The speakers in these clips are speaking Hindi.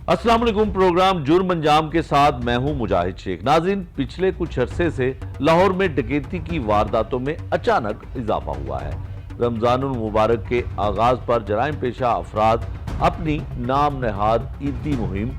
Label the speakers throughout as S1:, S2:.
S1: अस्सलाम वालेकुम। प्रोग्राम जुर्म अंजाम के साथ मैं हूं मुजाहिद शेख। नाज़रीन, पिछले कुछ अरसे से लाहौर में डकैती की वारदातों में अचानक इजाफा हुआ है। रमजानुल मुबारक के आगाज पर जराइम पेशा अफराद अपनी नाम नहाद ईदी मुहिम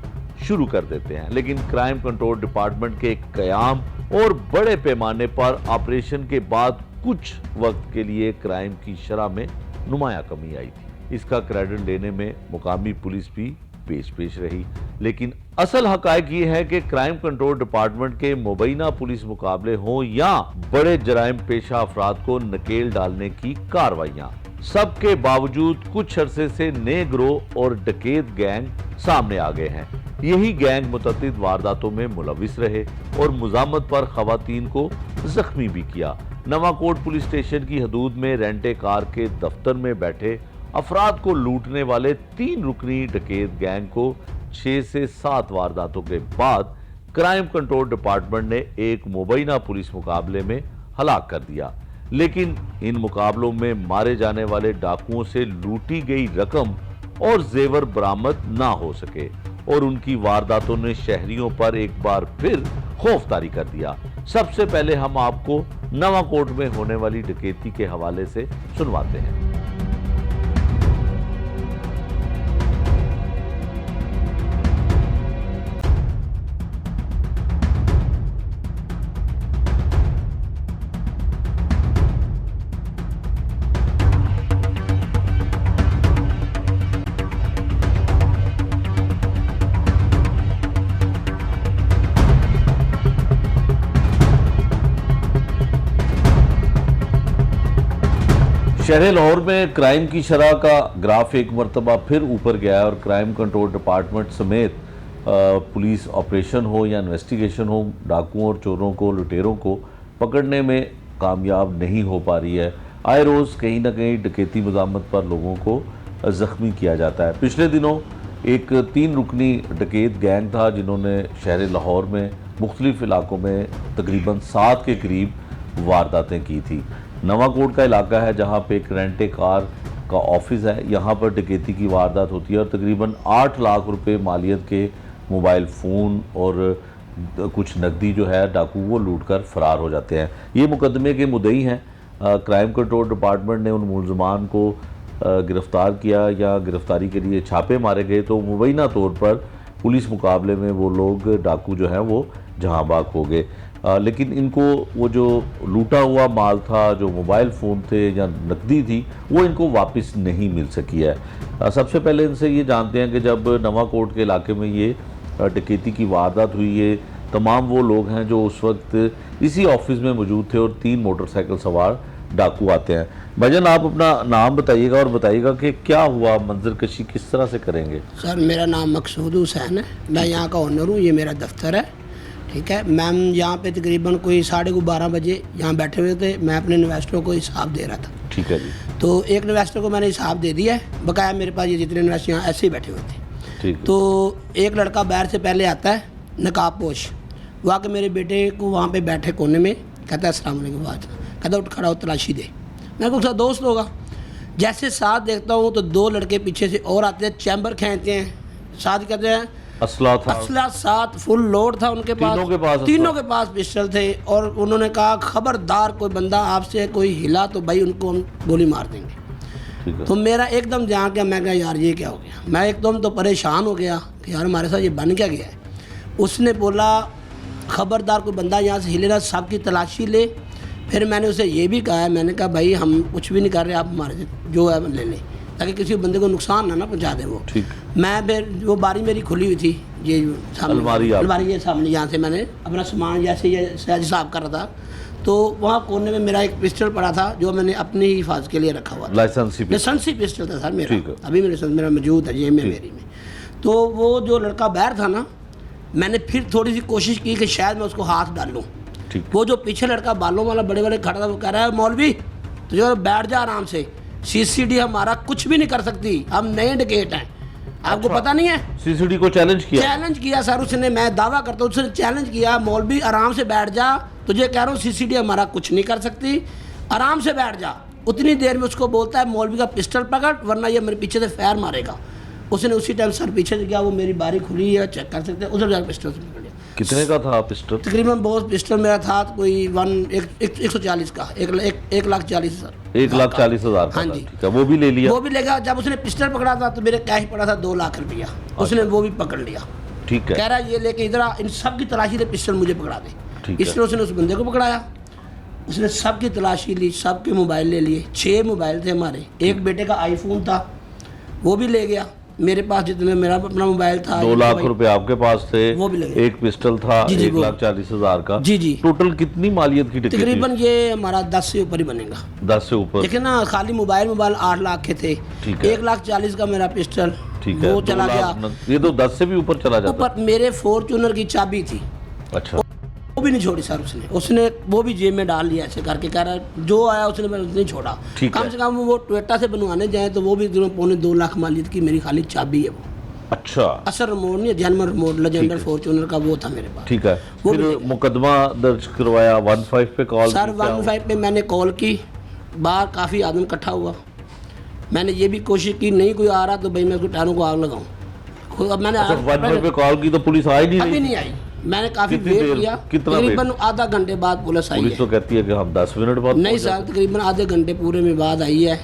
S1: शुरू कर देते हैं, लेकिन क्राइम कंट्रोल डिपार्टमेंट के कयाम और बड़े पैमाने पर ऑपरेशन के बाद कुछ वक्त के लिए क्राइम की शरह में नुमाया कमी आई थी। इसका क्रेडिट लेने में मुकामी पुलिस भी पेश रही, लेकिन असल हकायक ये है कि क्राइम कंट्रोल डिपार्टमेंट के मुबैना पुलिस मुकाबले हों या बड़े जराइम पेशा अफराद को नकेल डालने की कार्रवाइयां, सबके बावजूद कुछ अरसे से नए गिरोह और डकैत गैंग सामने आ गए हैं। यही गैंग मुतअद्दिद वारदातों में मुलविस रहे और मुजामत पर खवातीन को जख्मी भी किया। नवाकोट पुलिस स्टेशन की हदूद में रेंटे कार के दफ्तर में बैठे अफराद को लूटने वाले 3 रुकनी डकैत गैंग को 6 से 7 वारदातों के बाद क्राइम कंट्रोल डिपार्टमेंट ने एक मुबैना पुलिस मुकाबले में हलाक कर दिया, लेकिन इन मुकाबलों में मारे जाने वाले डाकुओं से लूटी गई रकम और जेवर बरामद ना हो सके और उनकी वारदातों ने शहरियों पर एक बार फिर खौफतारी कर दिया। सबसे पहले हम आपको नवाकोट में होने वाली डकैती के हवाले से सुनवाते हैं। शहर लाहौर में क्राइम की शरह का ग्राफ एक मरतबा फिर ऊपर गया है और क्राइम कंट्रोल डिपार्टमेंट समेत पुलिस ऑपरेशन हो या इन्वेस्टिगेशन हो, डाकुओं और चोरों को, लुटेरों को पकड़ने में कामयाब नहीं हो पा रही है। आए रोज़ कहीं ना कहीं डकैती मुजामत पर लोगों को ज़ख्मी किया जाता है। पिछले दिनों एक 3 रुकनी डकैत गैंग था जिन्होंने शहर लाहौर में मुख्तलिफ इलाकों में तकरीबन 7 के करीब वारदातें की थी। नवाकोट का इलाका है जहाँ पे एक रेंटे कार का ऑफिस है, यहाँ पर डकैती की वारदात होती है और तकरीबन 8 लाख रुपए मालियत के मोबाइल फ़ोन और कुछ नकदी जो है डाकू वो लूट कर फरार हो जाते हैं। ये मुकदमे के मुद्दई हैं। क्राइम कंट्रोल डिपार्टमेंट ने उन मुलजमान को गिरफ़्तार किया या गिरफ़्तारी के लिए छापे मारे गए तो मुबैना तौर पर पुलिस मुकाबले में वो लोग डाकू जो हैं वो जहाँ बाग हो गए। लेकिन इनको वो जो लूटा हुआ माल था, जो मोबाइल फ़ोन थे या नकदी थी, वो इनको वापस नहीं मिल सकी है। सबसे पहले इनसे ये जानते हैं कि जब नवाकोट के इलाके में ये डकैती की वारदात हुई, ये तमाम वो लोग हैं जो उस वक्त इसी ऑफिस में मौजूद थे और 3 मोटरसाइकिल सवार डाकू आते हैं। भाईजान, आप अपना नाम बताइएगा और बताइएगा कि क्या हुआ, मंजर कशी किस तरह से करेंगे।
S2: सर, मेरा नाम मकसूद हुसैन है, मैं यहाँ का ओनर हूँ, ये मेरा दफ्तर है, ठीक है। मैम यहाँ पे तकरीबन कोई 12:30 बजे यहाँ बैठे हुए थे, मैं अपने इन्वेस्टरों को हिसाब दे रहा था।
S1: ठीक है जी।
S2: तो एक इन्वेस्टर को मैंने हिसाब दे दिया है, बकाया मेरे पास ये जितने इन्वेस्टर यहाँ ऐसे ही बैठे हुए थे।
S1: ठीक।
S2: तो एक लड़का बाहर से पहले आता है, नकाबपोश, वो आके मेरे बेटे को वहाँ पे बैठे कोने में कहता है अस्सलाम वालेकुम, बात कहता उठ खड़ा हो, तलाशी दे। मैं उसका दोस्त होगा। जैसे साथ देखता हूँ तो 2 लड़के पीछे से और आते हैं, चैम्बर खींचते हैं, साथ कहते हैं
S1: असला था,
S2: असला साथ फुल लोड था उनके पास, तीनों के पास पिस्टल थे और उन्होंने कहा खबरदार कोई बंदा आपसे कोई हिला तो भाई उनको हम गोली मार देंगे। तो मेरा एकदम ध्यान गया, मैं कहा यार ये क्या हो गया। मैं एकदम तो परेशान हो गया कि यार हमारे साथ ये बन क्या गया है। उसने बोला खबरदार कोई बंदा यहाँ से हिले ना, सबकी तलाशी ले। फिर मैंने उसे ये भी कहा है, मैंने कहा भाई हम कुछ भी नहीं कर रहे, आप हमारे से जो है ले लें ताकि किसी बंदे को नुकसान ना पहुंचा दे वो।
S1: ठीक। मैं
S2: फिर वो बारी मेरी खुली हुई थी, ये
S1: अलमारी
S2: ये सामने, यहाँ से मैंने अपना सामान जैसे ये सहज साफ कर रहा था तो वहाँ कोने में मेरा एक पिस्टल पड़ा था जो मैंने अपनी ही हिफाजत के लिए रखा हुआ था। लाइसेंसी पिस्टल था सर मेरा, अभी मेरा मौजूद है ये मेरी में। तो वो जो लड़का बाहर था ना, मैंने फिर थोड़ी सी कोशिश की कि शायद मैं उसको हाथ डाल लूँ। वो जो पीछे लड़का बालों वाला बड़े बड़े खड़ा था वो कह रहा है मौलवी तो जो बैठ जा आराम से, सीसीडी हमारा कुछ भी नहीं कर सकती, हम नए डकैत हैं, आपको पता नहीं है।
S1: सीसीडी को चैलेंज किया
S2: सर उसने, मैं दावा करता हूँ उसने चैलेंज किया, मौलवी आराम से बैठ जा, तुझे कह रहा हूँ सीसीडी हमारा कुछ नहीं कर सकती, आराम से बैठ जा। उतनी देर में उसको बोलता है मौलवी का पिस्टल पकड़ वरना ये मेरे पीछे से फायर मारेगा। उसने उसी टाइम सर पीछे से गया, वो मेरी बारी खुली है, चेक कर सकते हैं, उधर जाकर पिस्टल से पकड़ लिया।
S1: कितने का था पिस्टल?
S2: तकरीबन बहुत पिस्टल मेरा था कोई 140 का, 1,40,000 सर।
S1: 1,40,000 का?
S2: हाँ जी।
S1: ठीक है, वो भी ले लिया?
S2: वो भी ले गया। जब उसने पिस्टल पकड़ा था तो मेरे कैश पड़ा था 2 लाख रुपया, उसने वो भी पकड़ लिया।
S1: ठीक है।
S2: कह रहा ये लेके इधर इन सब की तलाशी ले, पिस्टल मुझे पकड़ा दे। इसलिए उसने उस बंदे को पकड़ाया, उसने सबकी तलाशी ली, सबके मोबाइल ले लिए। 6 मोबाइल थे हमारे, एक बेटे का आईफोन था वो भी ले गया, मेरे पास जितने मेरा अपना मोबाइल था
S1: 2 लाख रुपए आपके पास थे,
S2: वो भी ले गए।
S1: एक पिस्टल था 1,40,000 का।
S2: जी जी।
S1: टोटल कितनी मालियत की?
S2: तकरीबन ये हमारा 10 से ऊपर ही बनेगा।
S1: 10 से ऊपर?
S2: देखिए ना, खाली मोबाइल 8 लाख के थे। 1,40,000 का मेरा पिस्टल,
S1: ठीक है,
S2: वो चला गया।
S1: ये तो 10 से भी ऊपर चला जाता।
S2: ऊपर मेरे फॉर्च्यूनर की चाबी थी। अच्छा। वो भी नहीं छोड़ी सर उसने वो भी जेब में डाल लिया ऐसे करके। कह रहा है जो आया उसने नहीं छोड़ा। कम से कम वो टोयोटा से बनवाने जाए तो वो भी 2.25 लाख मालियत की मेरी खाली चाबी है वो।
S1: अच्छा।
S2: असर रिमोट नहीं, जैनमर रिमोट लेजेंडर फॉर्च्यूनर का वो था मेरे पास।
S1: ठीक है। फिर मुकदमा दर्ज करवाया, 15 पे कॉल?
S2: सर 15 पे मैंने कॉल की, बाहर काफ़ी आदमी इकट्ठा हुआ। मैंने ये भी कोशिश की, नहीं कोई आ रहा तो भाई मैं उसको टायरों को आग लगाऊं। अब मैंने
S1: 15 पे कॉल की तो पुलिस आई नहीं?
S2: अभी नहीं आई। मैंने काफी वेट किया, तकरीबन आधा घंटे बाद पुलिस आई है।
S1: पुलिस तो कहती है कि हम 10 मिनट बाद।
S2: नहीं सर, तकरीबन आधे घंटे पूरे में बाद आई है।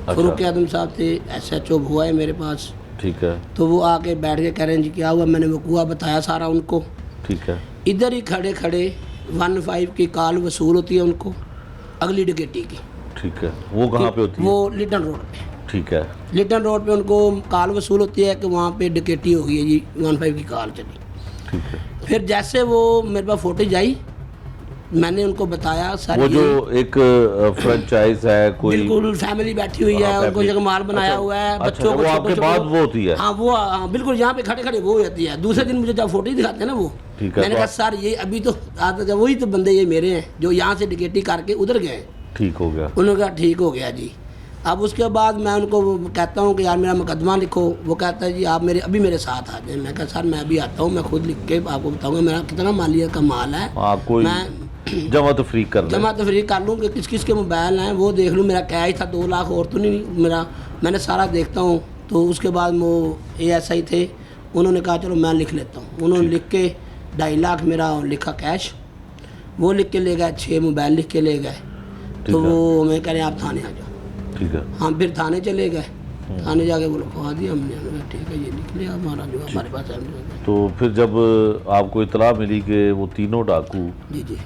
S2: फरूक आदम साहब थे, SHO हुआ है मेरे पास।
S1: ठीक है।
S2: तो वो आके बैठ के कह रहे हैं जी क्या हुआ, मैंने वकूआ बताया सारा उनको।
S1: ठीक है।
S2: इधर ही खड़े खड़े 15 की कॉल वसूल होती है उनको, अगली डकैती की।
S1: ठीक है। वो कहाँ पे होती है?
S2: वो लिटन रोड पे।
S1: ठीक है।
S2: लिटन रोड पे उनको कॉल वसूल होती है कि वहाँ पे डकैती हो गई है जी, 15 की कॉल चली।
S1: ठीक है।
S2: फिर जैसे वो मेरे पास फुटेज आई, मैंने उनको बताया सर
S1: वो जो एक फ्रेंचाइज है कोई,
S2: बिल्कुल फैमिली बैठी हुई है, उनको जगह माल बनाया हुआ है, बच्चों को
S1: आपके बाद वो होती है?
S2: हाँ वो बिल्कुल यहाँ पे खड़े खड़े वो होती है। दूसरे दिन मुझे जब फोटो दिखाते हैं ना वो, मैंने कहा सर ये अभी तो आता, वही तो बंदे ये मेरे हैं जो यहाँ से डकैती करके उधर गए।
S1: ठीक हो गया? उन्होंने
S2: कहा ठीक हो गया जी। अब उसके बाद मैं उनको कहता हूँ कि यार मेरा मुकदमा लिखो। वो कहता है जी आप अभी मेरे साथ आ जाए। मैं कहा सर मैं अभी आता हूँ, मैं खुद लिख के आपको बताऊँगा मेरा कितना मालियत का माल है। मैं
S1: जमा तफरीक
S2: कर लूँ कि किस किस के मोबाइल हैं वो देख लूँ। मेरा कैश था 2 लाख और तो नहीं मेरा, मैंने सारा देखता हूँ। तो उसके बाद वो ASI थे, उन्होंने कहा चलो मैं लिख लेता हूँ। उन्होंने लिख के 2.5 लाख मेरा लिखा कैश, वो लिख के ले गए। 6 मोबाइल लिख के ले गए। तो वो मैं कह रहे आप थाने आ जाओ।
S1: ठीक है।
S2: हम फिर थाने चले गए, थाने जाके वो लिखवा दिया हमने। ठीक है ये लिख लिया हमारा जो हमारे पास है।
S1: तो फिर जब आपको इतला मिली कि वो तीनों डाकू
S2: जी जी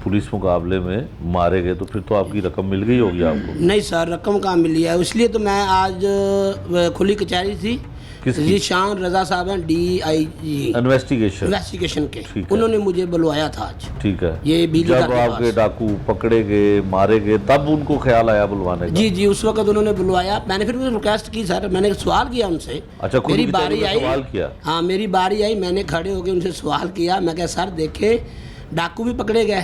S1: पुलिस मुकाबले में मारे गए, तो फिर तो आपकी रकम मिल गई होगी आपको?
S2: नहीं सर, रकम कहाँ मिली है, इसलिए तो मैं आज खुली कचहरी थी। जीशान रजा साहब हैं DIG इन्वेस्टिगेशन के, उन्होंने मुझे बुलवाया था आज।
S1: ठीक है।
S2: ये बिजली
S1: जब आपके डाकू पकड़े गए, मारे गए, तब उनको ख्याल आया बुलवाने का?
S2: जी जी, उस वक्त उन्होंने बुलवाया। मैंने फिर रिक्वेस्ट की सर, मैंने सवाल किया उनसे।
S1: अच्छा,
S2: मेरी बारी आई,
S1: सवाल किया?
S2: हाँ मेरी बारी आई, मैंने खड़े होकर उनसे सवाल किया। मैं कहा सर देखे डाकू भी पकड़े गए,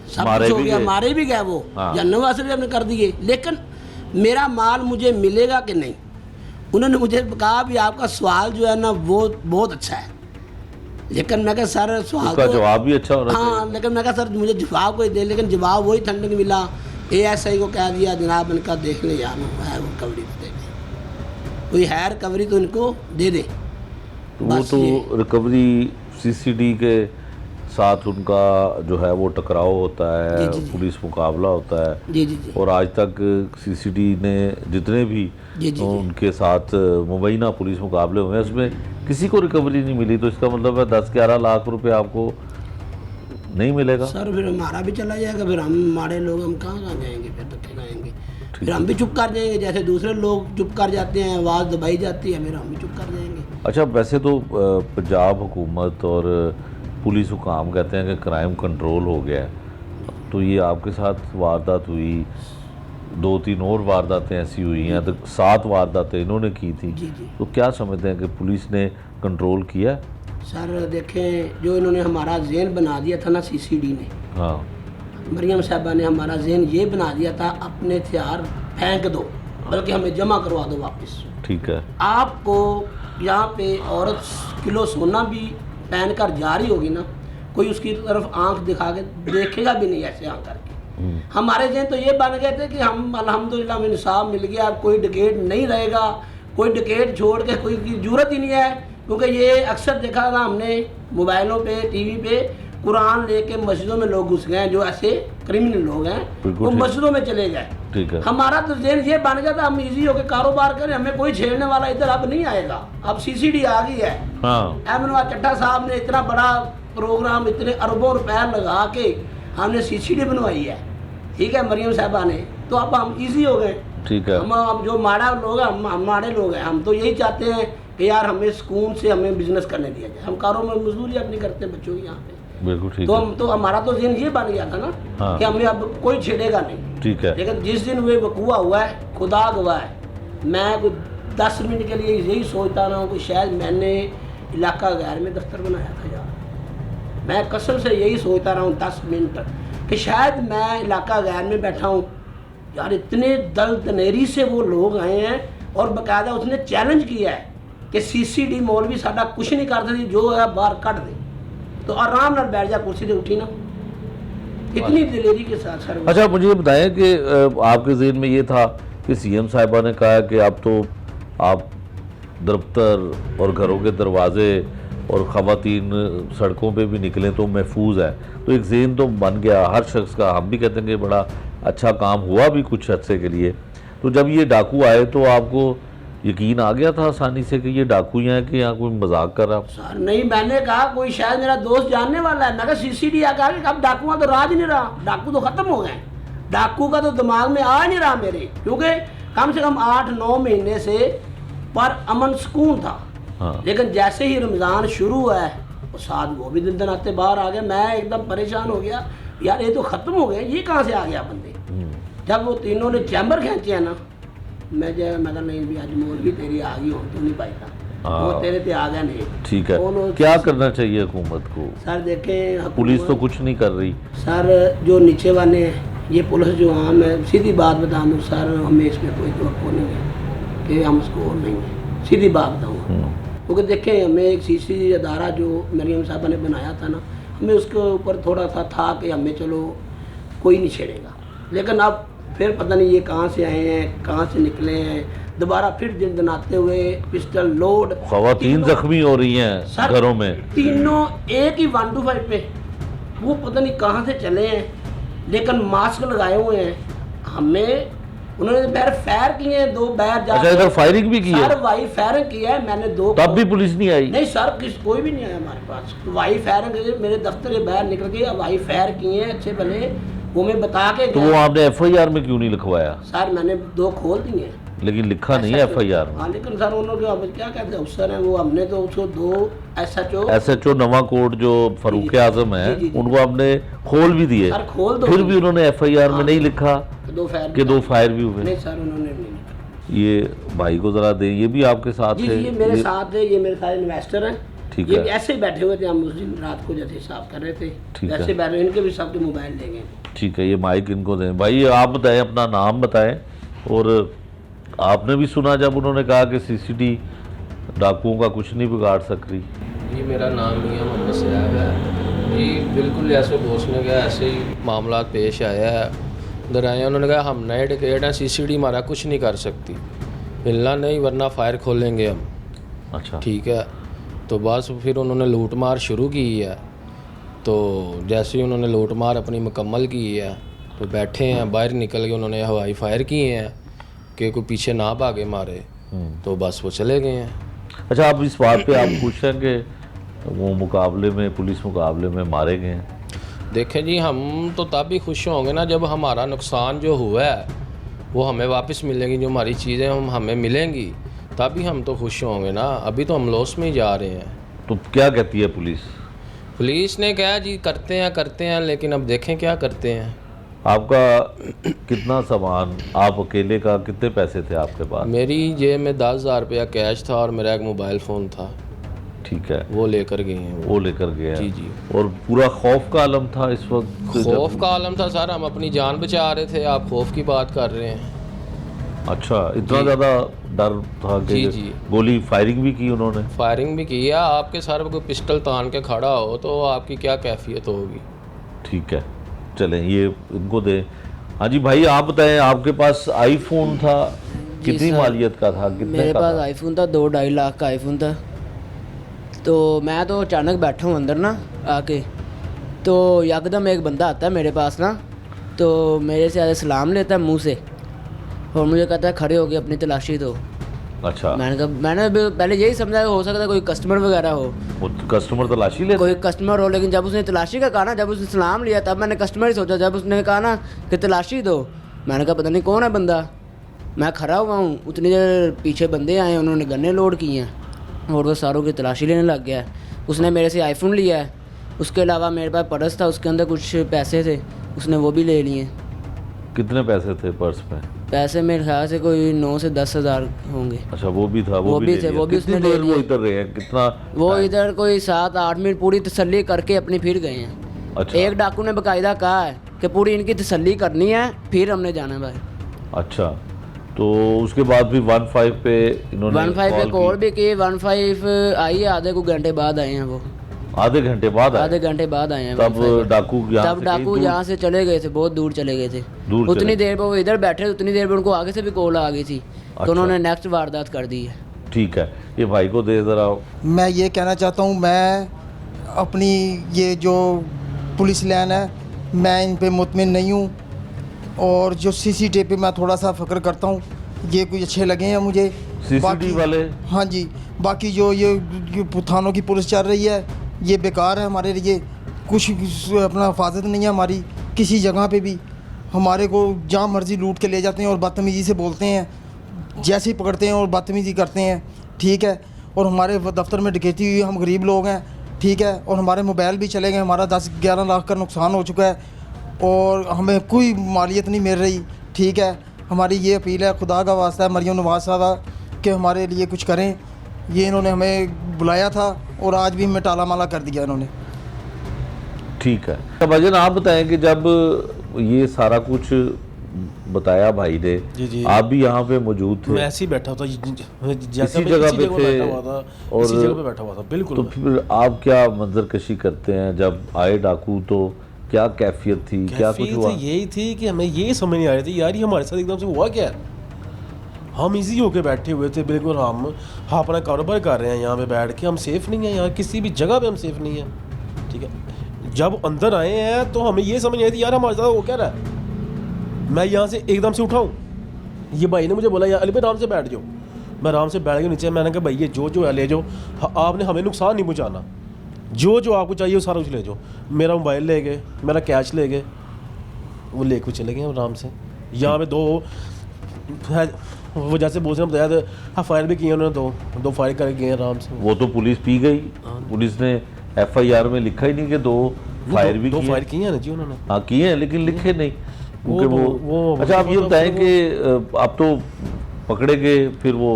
S2: सब कुछ हो गया, मारे भी गए, वो जन्नत वासिल भी हमने कर दिए, लेकिन मेरा माल मुझे मिलेगा कि नहीं। उन्होंने मुझे कहा भी आपका सवाल जो है ना वो बहुत अच्छा है, लेकिन मैं कहा सर सवाल
S1: का जवाब भी अच्छा होना
S2: चाहिए। हाँ, लेकिन मैं कहा सर मुझे जवाब कोई दे, लेकिन जवाब वही ठंडक मिला। ASI को कह दिया जनाब इनका देख ले यार है रिकवरी दे दे, कोई है रिकवरी तो इनको दे दे।
S1: वो तो रिकवरी CCD के साथ उनका जो है वो टकराव होता है, पुलिस मुकाबला होता है।
S2: जी जी जी।
S1: और आज तक CCD ने जितने भी उनके साथ मुबैना पुलिस मुकाबले हुए हैं उसमें किसी को रिकवरी नहीं मिली। तो इसका मतलब है 10-11 लाख रुपए आपको नहीं मिलेगा
S2: सर। फिर हमारा भी चला जाएगा, फिर हम हमारे लोग हम कहाँ जाएंगे, फिर तो जाएंगे, फिर हम भी चुप कर जाएंगे जैसे दूसरे लोग चुप कर जाते हैं, आवाज़ दबाई जाती है, फिर हम भी चुप कर जाएंगे।
S1: अच्छा, वैसे तो पंजाब हुकूमत और पुलिस हुकाम कहते हैं कि क्राइम कंट्रोल हो गया है, तो ये आपके साथ वारदात हुई, 2-3 और वारदातें ऐसी हुई हैं, तो 7 वारदातें इन्होंने की थी।
S2: जी जी।
S1: तो क्या समझते हैं कि पुलिस ने कंट्रोल किया?
S2: सर देखें, जो इन्होंने हमारा ज़हन बना दिया था ना CCD ने, हाँ मरियम साहबा ने हमारा ज़हन ये बना दिया था अपने हथियार फेंक दो, बल्कि हमें जमा करवा दो वापस। ठीक है। आपको यहाँ पे औरत किलो सोना भी पहन कर जा रही होगी ना, कोई उसकी तरफ आंख दिखा के देखेगा भी नहीं ऐसे आंख करके। हमारे जहन तो ये बन गए थे कि हम अल्हम्दुलिल्लाह हमें इंसाफ मिल गया, कोई डकैत नहीं रहेगा, कोई डकैत छोड़ के कोई की जरूरत ही नहीं है, क्योंकि ये अक्सर देखा था हमने मोबाइलों पे, टीवी पे, कुरान लेके मस्जिदों में लोग घुस गए हैं, जो ऐसे क्रिमिनल लोग हैं वो मस्जिदों में चले गए।
S1: ठीक है।
S2: हमारा तो ज़हन ये बन गया था हम इजी होकर कारोबार करें, हमें कोई छेड़ने वाला इधर अब नहीं आएगा। अब सीसीडी आ गई है।
S1: हाँ।
S2: अहमद चट्टा साहब ने इतना बड़ा प्रोग्राम, इतने अरबों रुपए लगा के हमने सीसीडी बनवाई है, ठीक है, मरियम साहबा ने, तो अब हम इजी हो गए।
S1: ठीक है।
S2: हम जो माड़ा लोग हैं, हम माड़े लोग हैं, हम तो यही चाहते हैं कि यार हमें सुकून से हमें बिजनेस करने दिया जाए। हम कारोबार में मजदूरी अपनी करते हैं बच्चों की यहाँ पे।
S1: बिल्कुल ठीक
S2: तो
S1: है।
S2: हम तो हमारा तो दिन ये बन गया था ना। हाँ। कि हमें अब कोई छेड़ेगा नहीं।
S1: ठीक है।
S2: लेकिन जिस दिन वे वकूआ हुआ है, खुदा गवाह है, मैं कोई 10 मिनट के लिए यही सोचता रहा हूँ कि शायद मैंने इलाका गैर में दफ्तर बनाया था यार। मैं कसम से यही सोचता रहा हूँ 10 मिनट कि शायद मैं इलाका गैर में बैठा हूँ यार। इतने दल दनेरी से वो लोग आए हैं और बाकायदा उसने चैलेंज किया है कि सीसीडी मौलवी साडा कुछ नहीं कर सकती, जो है बाहर कट दे, तो आराम नाल बैठ जा कुर्सी से, उठी ना, इतनी दिलेरी के साथ सर।
S1: अच्छा, मुझे ये बताएं कि आपके ज़हन में ये था कि सीएम साहिबा ने कहा कि अब तो आप दफ्तर और घरों के दरवाजे और ख़वातीन सड़कों पे भी निकलें तो महफूज है, तो एक ज़हन तो बन गया हर शख्स का। हम भी कहते हैं कि बड़ा अच्छा काम हुआ भी कुछ अर्से के लिए। तो जब ये डाकू आए तो आपको यकीन आ गया था आसानी से कि ये डाकू हैं कि यहाँ कोई मजाक कर रहा?
S2: सर नहीं, मैंने कहा कोई शायद मेरा दोस्त जानने वाला है। मैं कहा सीसीडी आ गया, अब डाकुआ तो राज नहीं रहा, डाकू तो खत्म हो गए, डाकू का तो दिमाग में आ नहीं रहा मेरे, क्योंकि कम से कम 8-9 महीने से पर अमन सुकून था। हाँ। लेकिन जैसे ही रमज़ान शुरू हुआ है साथ वो भी दिन दिन आते बाहर आ गए। मैं एकदम परेशान हो गया यार, ये तो ख़त्म हो गए, ये कहाँ से आ गया बंदे। जब वो तीनों ने चैम्बर खींचे हैं ना, मैं कहा नहीं भी आज मौलवी तेरी आ गई हो, तू नहीं पाएगा, वो तेरे पे आ गया नहीं।
S1: ठीक है, क्या करना चाहिए हुकूमत को?
S2: सर देखें,
S1: पुलिस तो कुछ नहीं कर रही
S2: सर, जो नीचे वाले हैं, ये पुलिस जो आम है, सीधी बात बता दूँ सर, हमें इसमें कोई तवक्को नहीं है कि हम उसको नहीं है, सीधी बात बताऊँ। क्योंकि देखें हमें एक सीसी अदारा जो मरियम साहबा ने बनाया था ना, हमें उसके ऊपर थोड़ा सा था कि हमें चलो कोई नहीं छेड़ेगा। लेकिन अब फिर पता नहीं ये कहाँ से आए हैं, कहाँ से निकले हैं, दोबारा फिर दिन दनाते हुए पिस्टल लोड,
S1: ख़वातीन जख्मी हो रही हैं घरों में,
S2: तीनों एक ही 125 पे, वो पता नहीं कहाँ से चले हैं, लेकिन मास्क लगाए हुए हैं। हमें उन्होंने बैर फायर किए हैं, 2 बैर जा।
S1: अच्छा, इधर फायरिंग भी की है?
S2: सर वाई फायरिंग किया है मैंने 2,
S1: तब भी पुलिस नहीं आई?
S2: नहीं सर, कोई भी नहीं आया हमारे पास। वाई फायरिंग मेरे दफ्तर के बाहर निकल के वाई फायर किए हैं अच्छे भले, वो मैं बता के।
S1: तो वो आपने एफआईआर में क्यों नहीं लिखवाया?
S2: सर मैंने 2 खोल दिए हैं,
S1: लेकिन लिखा नहीं है एफआईआर में।
S2: हाँ, लेकिन सर उन्होंने क्या कहते हैं अफसर हैं वो, हमने तो उसको 2 एसएचओ
S1: नवा कोर्ट जो फारूक आजम है उनको आपने खोल भी दिए,
S2: खोल दो,
S1: फिर भी उन्होंने एफआईआर में नहीं लिखा
S2: कि 2 फायर
S1: भी हुए।
S2: नहीं सर, उन्होंने नहीं।
S1: ये भाई को जरा दें, ये भी आपके साथ है?
S2: ये मेरे साथ है, ये मेरे सारे इन्वेस्टर हैं।
S1: ठीक
S2: है,
S1: ये
S2: ऐसे ही बैठे हुए थे, हम उस दिन रात को जैसे हिसाब कर रहे थे वैसे बैठे, इनके भी सबके मोबाइल देंगे।
S1: ठीक है, ये माइक इनको दें। भाई आप बताएं, अपना नाम बताएं, और आपने भी सुना जब उन्होंने कहा कि सीसीडी डाकुओं का कुछ नहीं बिगाड़ सकती?
S3: जी मेरा नाम मियां मोहम्मद सैयद है जी, बिल्कुल ऐसे बॉस ने कहा, ऐसे ही मामला पेश आया है, उधर आए, उन्होंने कहा हम नए डकैत हैं, सीसीडी हमारा कुछ नहीं कर सकती, हिलना नहीं वरना फायर खोलेंगे हम।
S1: अच्छा
S3: ठीक है, तो बस फिर उन्होंने लूट मार शुरू की है। तो जैसे ही उन्होंने लूट मार अपनी मुकम्मल की है तो बैठे हैं, बाहर निकल के उन्होंने हवाई फायर किए हैं कि कोई पीछे ना भागे मारे, तो बस वो चले गए हैं।
S1: अच्छा, आप इस बात पे आप खुश हैं कि वो मुकाबले में, पुलिस मुकाबले में मारे गए हैं?
S3: देखें जी, हम तो तब भी खुश होंगे ना जब हमारा नुकसान जो हुआ है वो हमें वापस मिलेंगी, जो हमारी चीज़ें हमें मिलेंगी, तभी हम तो खुश होंगे ना। अभी तो हम लॉस में ही जा रहे हैं।
S1: तो क्या कहती है पुलिस?
S3: पुलिस ने कहा जी करते हैं, लेकिन अब देखें क्या करते हैं।
S1: आपका कितना सामान, आप अकेले का कितने पैसे थे आपके पास?
S3: मेरी जेब में 10,000 रुपया कैश था और मेरा एक मोबाइल फ़ोन था।
S1: ठीक है,
S3: वो लेकर गए हैं।
S1: वो लेकर गए हैं।
S3: जी जी।
S1: और पूरा खौफ का आलम था इस वक्त?
S3: खौफ का आलम था सर, हम अपनी जान बचा रहे थे, आप खौफ की बात कर रहे हैं।
S1: अच्छा, इतना ज़्यादा डर था कि
S3: जी
S1: गोली फायरिंग भी की उन्होंने?
S3: फायरिंग भी की है। आपके सर पर कोई पिस्टल तान के खड़ा हो तो आपकी क्या कैफियत होगी।
S1: ठीक है, चलें ये इनको दें। हाँ जी भाई, आप बताएं, आपके पास आईफोन था कितनी मालियत का था, कितने
S3: मेरे
S1: का
S3: पास
S1: था?
S3: आईफोन था, 2-2.5 लाख का आईफोन था। तो मैं तो अचानक बैठा हूँ अंदर ना आके, तो यकदम एक बंदा आता है मेरे पास ना, तो मेरे से आगे सलाम लेता है मुंह से और मुझे कहता है खड़े हो गए अपनी तलाशी दो।
S1: अच्छा,
S3: मैंने भी पहले यही समझा कि हो सकता है कोई कस्टमर वगैरह हो,
S1: वो कस्टमर तलाशी लेते?
S3: कोई कस्टमर हो, लेकिन जब उसने तलाशी का कहा ना, जब उसने सलाम लिया तब मैंने कस्टमर ही सोचा। जब उसने कहा ना कि तलाशी दो, मैंने कहा पता नहीं कौन है बंदा। मैं खड़ा हुआ हूँ, उतनी देर पीछे बंदे आए, उन्होंने गन्ने लोड किए हैं और वो सारों की तलाशी लेने लग गया है। उसने मेरे से आईफोन लिया है, उसके अलावा मेरे पास पर्स था, उसके अंदर कुछ पैसे थे, उसने वो भी ले लिए।
S1: कितने पैसे थे पर्स में?
S3: पैसे मेरे ख्याल से कोई 9 से 10 हज़ार होंगे।
S1: अच्छा, वो भी था,
S3: वो भी
S1: ले
S3: थे,
S1: लिया।
S3: वो भी
S1: कितनी
S3: उसने ले
S1: देर वो
S3: लिए।
S1: इधर रहे हैं, कितना?
S3: वो इधर कोई 7-8 मिनट पूरी तसल्ली करके अपनी फिर गए हैं।
S1: अच्छा,
S3: एक डाकू ने बाकायदा कहा है कि पूरी इनकी तसल्ली करनी है, फिर हमने जाना है भाई।
S1: अच्छा, तो उसके बाद भी 15 पे इन्होंने
S3: 15 पे कॉल भी की, 15 आई है, आधे को घंटे बाद आए हैं वो।
S1: आधे घंटे बाद आए?
S3: आधे घंटे बाद आए हैं।
S1: तब
S3: 15
S1: डाकू यहाँ
S3: तब
S1: से
S3: डाकू
S1: कहीं
S3: यहाँ से चले गए थे, बहुत दूर चले गए थे।
S1: दूर चले
S3: उतनी
S1: गए।
S3: देर पर वो इधर बैठे थे, उतनी देर पर उनको आगे से भी कॉल आ गई थी,
S1: अच्छा।
S3: तो उन्होंने नेक्स्ट वारदात कर दी है।
S1: ठीक है, ये भाई को दे जरा।
S4: मैं ये कहना चाहता हूँ, मैं अपनी ये जो पुलिस लाइन है, मैं इन पे मुतमिन नहीं हूँ, और जो CCTV पे मैं थोड़ा सा फ़क्र करता हूँ, ये कुछ अच्छे लगे हैं मुझे।
S1: CCTV वाले?
S4: हाँ जी, बाकी जो ये थानों की पुलिस चल रही है, ये बेकार है हमारे लिए। कुछ अपना हिफाजत नहीं है हमारी किसी जगह पे भी। हमारे को जहाँ मर्ज़ी लूट के ले जाते हैं और बदतमीज़ी से बोलते हैं, जैसे ही पकड़ते हैं और बदतमीज़ी करते हैं, ठीक है। और हमारे दफ्तर में डकैती हुई, हम गरीब लोग हैं, ठीक है, और हमारे मोबाइल भी चले गए, हमारा 10-11 लाख का नुकसान हो चुका है और हमें कोई मालियत नहीं मिल रही, ठीक है। हमारी ये अपील है, खुदा का वास्ता है मरियम नवाज साहब कि हमारे लिए कुछ करें। ये इन्होंने हमें बुलाया था और आज भी हमें टाला माला कर दिया इन्होंने।
S1: ठीक है, अब अजन आप बताएं कि जब ये सारा कुछ बताया भाई ने,
S5: जी।
S1: आप भी यहाँ पे मौजूद थे?
S5: मैं ऐसे ही बैठा था,
S1: इसी जगह पे थे
S5: और इसी जगह पे बैठा हुआ था, बिल्कुल।
S1: तो फिर आप क्या मंजर कशी करते हैं जब आए डाकू, तो क्या कैफियत थी, क्या कुछ हुआ?
S5: यही थी कि हमें ये समझ नहीं आ रही थी यार, ये हमारे साथ एकदम से हुआ क्या है। हम इजी होके बैठे हुए थे, बिल्कुल हम अपना कारोबार कर रहे हैं यहाँ पे बैठ के, हम सेफ़ नहीं हैं यहाँ, किसी भी जगह पे हम सेफ़ नहीं हैं, ठीक है। जब अंदर आए हैं तो हमें ये समझ नहीं आई थी यार हमारे साथ वो क्या रहा है। मैं यहाँ से एकदम से उठाऊँ, ये भाई ने मुझे बोला यार अली भाई आराम से बैठ जाओ। मैं आराम से बैठ के नीचे, मैंने कहा भाई ये जो है ले जाओ, आपने हमें नुकसान नहीं पहुँचाना, जो आपको चाहिए वो सारा कुछ ले जाओ। मेरा मोबाइल ले गए, मेरा कैश ले गए, वो ले कुछ चले गए आराम से। यहाँ पे दो वो जैसे बोल रहे हैं, हाँ फायर भी किए उन्होंने, दो फायर करके गए आराम से।
S1: वो तो पुलिस पी गई, पुलिस ने FIR में लिखा ही नहीं कि 2 फायर भी
S5: दो
S1: किए।
S5: फायर किए हैं ना जी उन्होंने।
S1: हाँ किए हैं, लेकिन लिखे नहीं क्योंकि वो अच्छा आप ये
S5: वो-
S1: बताएं कि आप तो पकड़े गए, फिर वो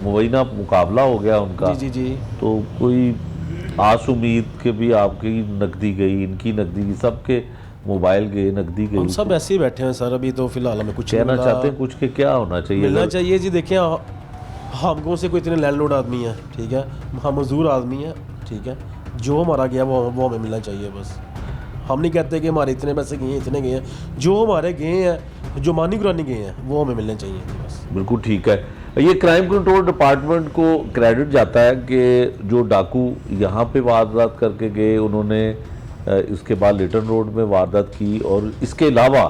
S1: मुबैना मुकाबला हो गया उनका।
S5: जी।
S1: तो कोई आस उम्मीद के भी आपकी नकदी गई, इनकी नकदी गई, सबके मोबाइल गए, नकदी गई।
S5: हम सब ऐसे ही बैठे हैं सर, अभी तो फिलहाल हमें कुछ
S1: कहना
S5: मिला।
S1: चाहते हैं कुछ के क्या होना चाहिए?
S5: मिलना चाहिए जी। देखिए हमको से कोई इतने लैंडलॉर्ड आदमी है, ठीक है, हम मजदूर आदमी है, ठीक है, जो हमारा गया वो हमें मिलना चाहिए बस। हम नहीं कहते कि हमारे इतने पैसे गए हैं, इतने गए हैं, जो हमारे गए हैं, जो मानी कुरानी गए हैं, वो हमें मिलने चाहिए बस।
S1: बिल्कुल ठीक है। ये क्राइम कंट्रोल डिपार्टमेंट को क्रेडिट जाता है कि जो डाकू यहाँ पे वारदात करके गए, उन्होंने इसके बाद लिटन रोड में वारदात की, और इसके अलावा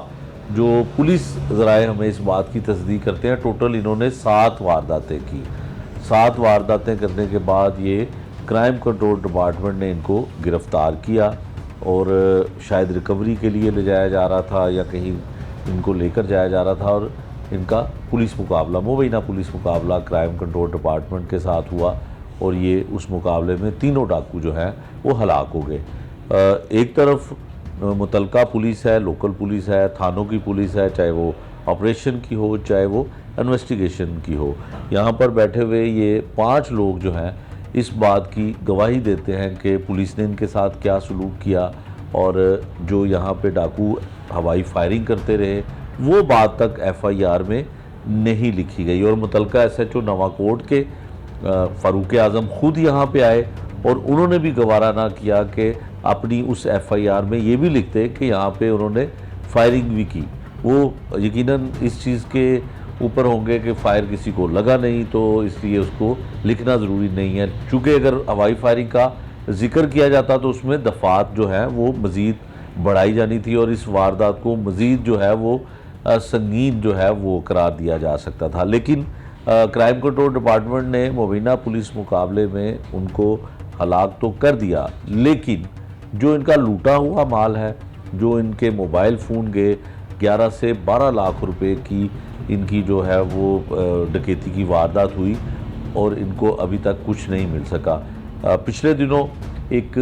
S1: जो पुलिस ज़राए हमें इस बात की तस्दीक करते हैं, टोटल इन्होंने 7 वारदातें की। 7 वारदातें करने के बाद ये क्राइम कंट्रोल डिपार्टमेंट ने इनको गिरफ़्तार किया और शायद रिकवरी के लिए ले जाया जा रहा था या कहीं इनको लेकर जाया जा रहा था, और इनका पुलिस मुकाबला, मुबैना पुलिस मुकाबला क्राइम कंट्रोल डिपार्टमेंट के साथ हुआ और ये उस मुकाबले में तीनों डाकू जो हैं वो हलाक हो गए। एक तरफ मुतलका पुलिस है, लोकल पुलिस है, थानों की पुलिस है, चाहे वो ऑपरेशन की हो चाहे वो इन्वेस्टिगेशन की हो। यहाँ पर बैठे हुए ये 5 लोग जो हैं इस बात की गवाही देते हैं कि पुलिस ने इनके साथ क्या सलूक किया, और जो यहाँ पे डाकू हवाई फायरिंग करते रहे वो बात तक FIR में नहीं लिखी गई। और मुतलका SHO नवाकोट के फ़ारूक आज़म ख़ुद यहाँ पे आए और उन्होंने भी गवारा ना किया कि अपनी उस FIR में ये भी लिखते कि यहाँ पे उन्होंने फायरिंग भी की। वो यकीनन इस चीज़ के ऊपर होंगे कि फायर किसी को लगा नहीं, तो इसलिए उसको लिखना ज़रूरी नहीं है। चूँकि अगर हवाई फायरिंग का जिक्र किया जाता तो उसमें दफ़ात जो है वो मज़ीद बढ़ाई जानी थी और इस वारदात को मज़ीद जो है वो संगीन जो है वो करार दिया जा सकता था। लेकिन क्राइम कंट्रोल डिपार्टमेंट ने मुबीना पुलिस मुकाबले में उनको हलाक तो कर दिया, लेकिन जो इनका लूटा हुआ माल है, जो इनके मोबाइल फ़ोन गए, 11 से 12 लाख रुपए की इनकी जो है वो डकैती की वारदात हुई और इनको अभी तक कुछ नहीं मिल सका। पिछले दिनों एक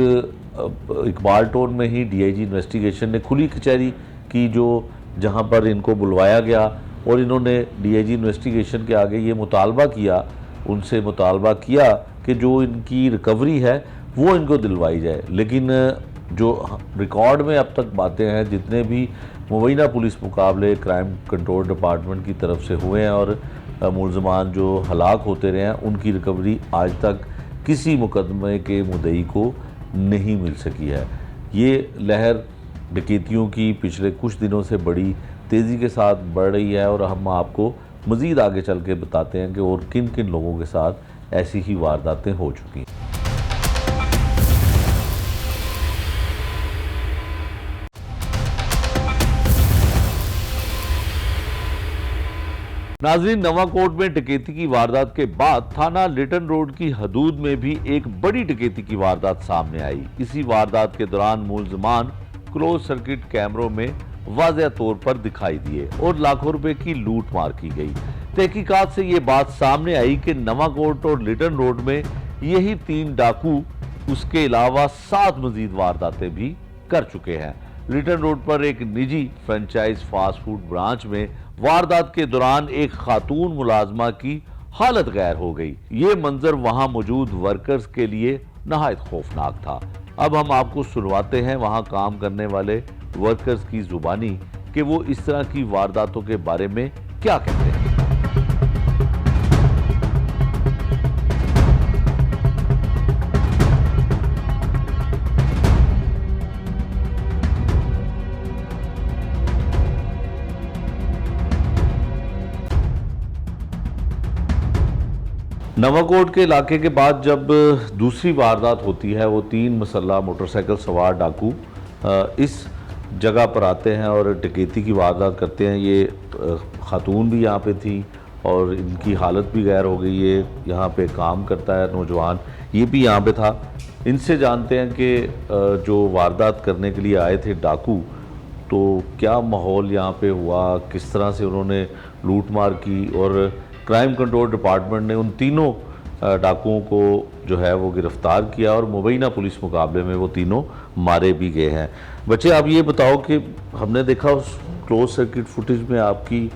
S1: इकबाल टोन में ही डीआईजी इन्वेस्टिगेशन ने खुली कचहरी की, जो जहां पर इनको बुलवाया गया और इन्होंने डीआईजी इन्वेस्टिगेशन के आगे ये मुतालबा किया, उनसे मुतालबा किया कि जो इनकी रिकवरी है वो इनको दिलवाई जाए। लेकिन जो रिकॉर्ड में अब तक बातें हैं, जितने भी मुबीना पुलिस मुकाबले क्राइम कंट्रोल डिपार्टमेंट की तरफ से हुए हैं और मुलजमान जो हलाक होते रहे हैं, उनकी रिकवरी आज तक किसी मुकदमे के मुद्दई को नहीं मिल सकी है। ये लहर डकैतियों की पिछले कुछ दिनों से बड़ी तेज़ी के साथ बढ़ रही है और हम आपको मज़ीद आगे चल के बताते हैं कि और किन किन लोगों के साथ ऐसी ही वारदातें हो चुकी हैं। नाज़रीन, नवाकोट में डकैती की वारदात के बाद थाना लिटन रोड की हदूद में भी एक बड़ी डकैती की वारदात सामने आई। इसी वारदात के दौरान मुलजमान क्लोज सर्किट कैमरों में वाज़ेह तौर पर दिखाई दिए और लाखों रुपए की लूट मार की गई। तहकीकात से ये बात सामने आई कि नवाकोट और लिटन रोड में यही 3 डाकू उसके अलावा 7 मजीद वारदातें भी कर चुके हैं। लिटन रोड पर एक निजी फ्रेंचाइज फास्ट फूड ब्रांच में वारदात के दौरान एक खातून मुलाजमा की हालत गैर हो गई। ये मंजर वहां मौजूद वर्कर्स के लिए नहायत खौफनाक था। अब हम आपको सुनवाते हैं वहां काम करने वाले वर्कर्स की जुबानी कि वो इस तरह की वारदातों के बारे में क्या कहते हैं। नवाकोट के इलाके के बाद जब दूसरी वारदात होती है, वो 3 मसल्ला मोटरसाइकिल सवार डाकू इस जगह पर आते हैं और डकैती की वारदात करते हैं। ये खातून भी यहाँ पे थी और इनकी हालत भी गैर हो गई। ये यहाँ पे काम करता है नौजवान, ये भी यहाँ पे था। इनसे जानते हैं कि जो वारदात करने के लिए आए थे डाकू, तो क्या माहौल यहाँ पे हुआ, किस तरह से उन्होंने लूट मार की और क्राइम कंट्रोल डिपार्टमेंट ने उन तीनों डाकुओं को जो है वो गिरफ्तार किया और मुबीना पुलिस मुकाबले में वो तीनों मारे भी गए हैं। बच्चे, आप ये बताओ कि हमने देखा उस क्लोज सर्किट फुटेज में आपकी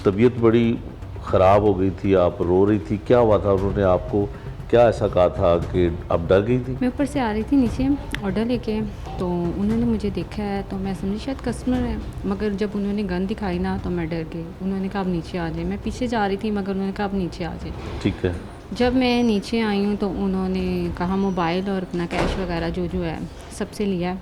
S1: तबीयत बड़ी ख़राब हो गई थी, आप रो रही थी, क्या हुआ था? उन्होंने आपको क्या ऐसा कहा था कि आप डर गई थी?
S6: मैं ऊपर से आ रही थी नीचे ऑर्डर लेके, तो उन्होंने मुझे देखा है तो मैं समझी शायद कस्टमर है, मगर जब उन्होंने गन दिखाई ना तो मैं डर गई। उन्होंने कहा आप नीचे आ जाए। मैं पीछे जा रही थी मगर उन्होंने कहा आप नीचे आ जाए।
S1: ठीक है।
S6: जब मैं नीचे आई हूँ तो उन्होंने कहा मोबाइल और अपना कैश वगैरह जो है सबसे लिया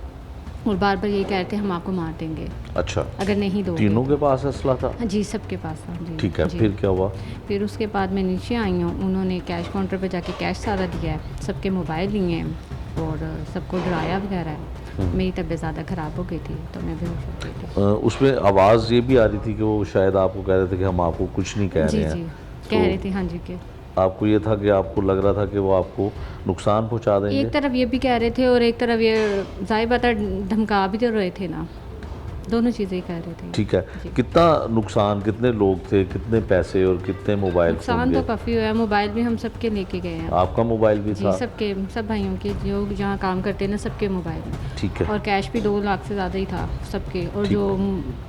S6: और बार बार ये कह रहे थे हम आपको मार देंगे।
S1: अच्छा,
S6: अगर नहीं दो।
S1: तीनों के पास असला था?
S6: हाँ जी, सबके पास था जी।
S1: ठीक है,
S6: जी।
S1: फिर क्या हुआ?
S6: फिर उसके बाद मैं नीचे आई हूँ, उन्होंने कैश काउंटर पे जाके कैश सारा दिया है, सबके मोबाइल लिए हैं और सबको डराया वगैरह है। मेरी तबीयत ज़्यादा ख़राब हो गई थी तो मैं बेहोश हो गई थी।
S1: उसमें आवाज़ ये भी आ रही थी कि वो शायद आपको कह रहे थे कि हम आपको कुछ नहीं कह रहे हैं।
S6: जी कह रहे थे हाँ जी के।
S1: आपको ये था कि आपको लग रहा था कि वो आपको नुकसान पहुंचा देंगे?
S6: एक तरफ ये भी कह रहे थे और एक तरफ ये जाहिर बात है धमका भी तो रहे थे ना, दोनों चीज़ें कह रहे थे।
S1: ठीक है। कितना नुकसान, कितने लोग थे, कितने पैसे और कितने मोबाइल?
S6: नुकसान तो काफ़ी हुआ है। मोबाइल भी हम सबके लेके गए हैं।
S1: आपका मोबाइल भी था?
S6: सबके, सब भाइयों के जो जहाँ काम करते हैं ना सबके मोबाइल में।
S1: ठीक है।
S6: और कैश भी 2 लाख से ज़्यादा ही था सबके, और जो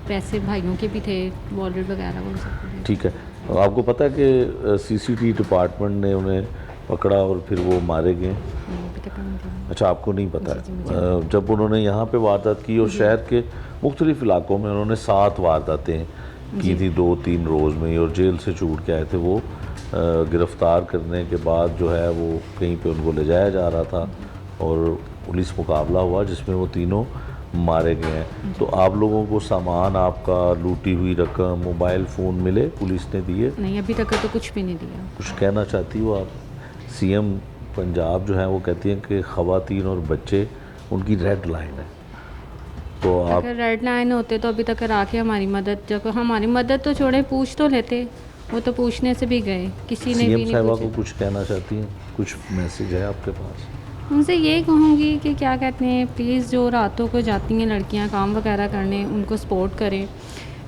S6: पैसे भाइयों के भी थे वॉलेट वगैरह वो सब। ठीक है।
S1: आपको पता है कि सीसीटी डिपार्टमेंट ने उन्हें पकड़ा और फिर वो मारे गए? अच्छा, आपको नहीं पता है। जब उन्होंने यहाँ पे वारदात की और शहर के मुख्तलिफ इलाकों में उन्होंने 7 वारदातें की थी 2-3 रोज़ में, और जेल से छूट के आए थे वो। गिरफ़्तार करने के बाद जो है वो कहीं पे उनको ले जाया जा रहा था और पुलिस मुकाबला हुआ जिसमें वो तीनों मारे गए हैं। तो आप लोगों को सामान, आपका लूटी हुई रकम, मोबाइल फ़ोन मिले, पुलिस ने दिए?
S6: नहीं, अभी तक तो कुछ भी नहीं दिया।
S1: कुछ कहना चाहती हो आप? सीएम पंजाब जो है वो कहती हैं कि ख़वातीन और बच्चे उनकी रेड लाइन है, तो आप
S6: अगर रेड लाइन होते तो अभी तक आके हमारी मदद, जब हमारी मदद तो छोड़े, पूछ तो लेते। वो तो पूछने से भी गए, किसी ने भी
S1: सीएम
S6: नहीं
S1: साहिबा
S6: पूछा।
S1: को कुछ कहना चाहती हैं? कुछ मैसेज है आपके पास?
S6: उनसे ये कहूँगी कि क्या कहते हैं, प्लीज़ जो रातों को जाती हैं लड़कियां काम वगैरह करने, उनको सपोर्ट करें।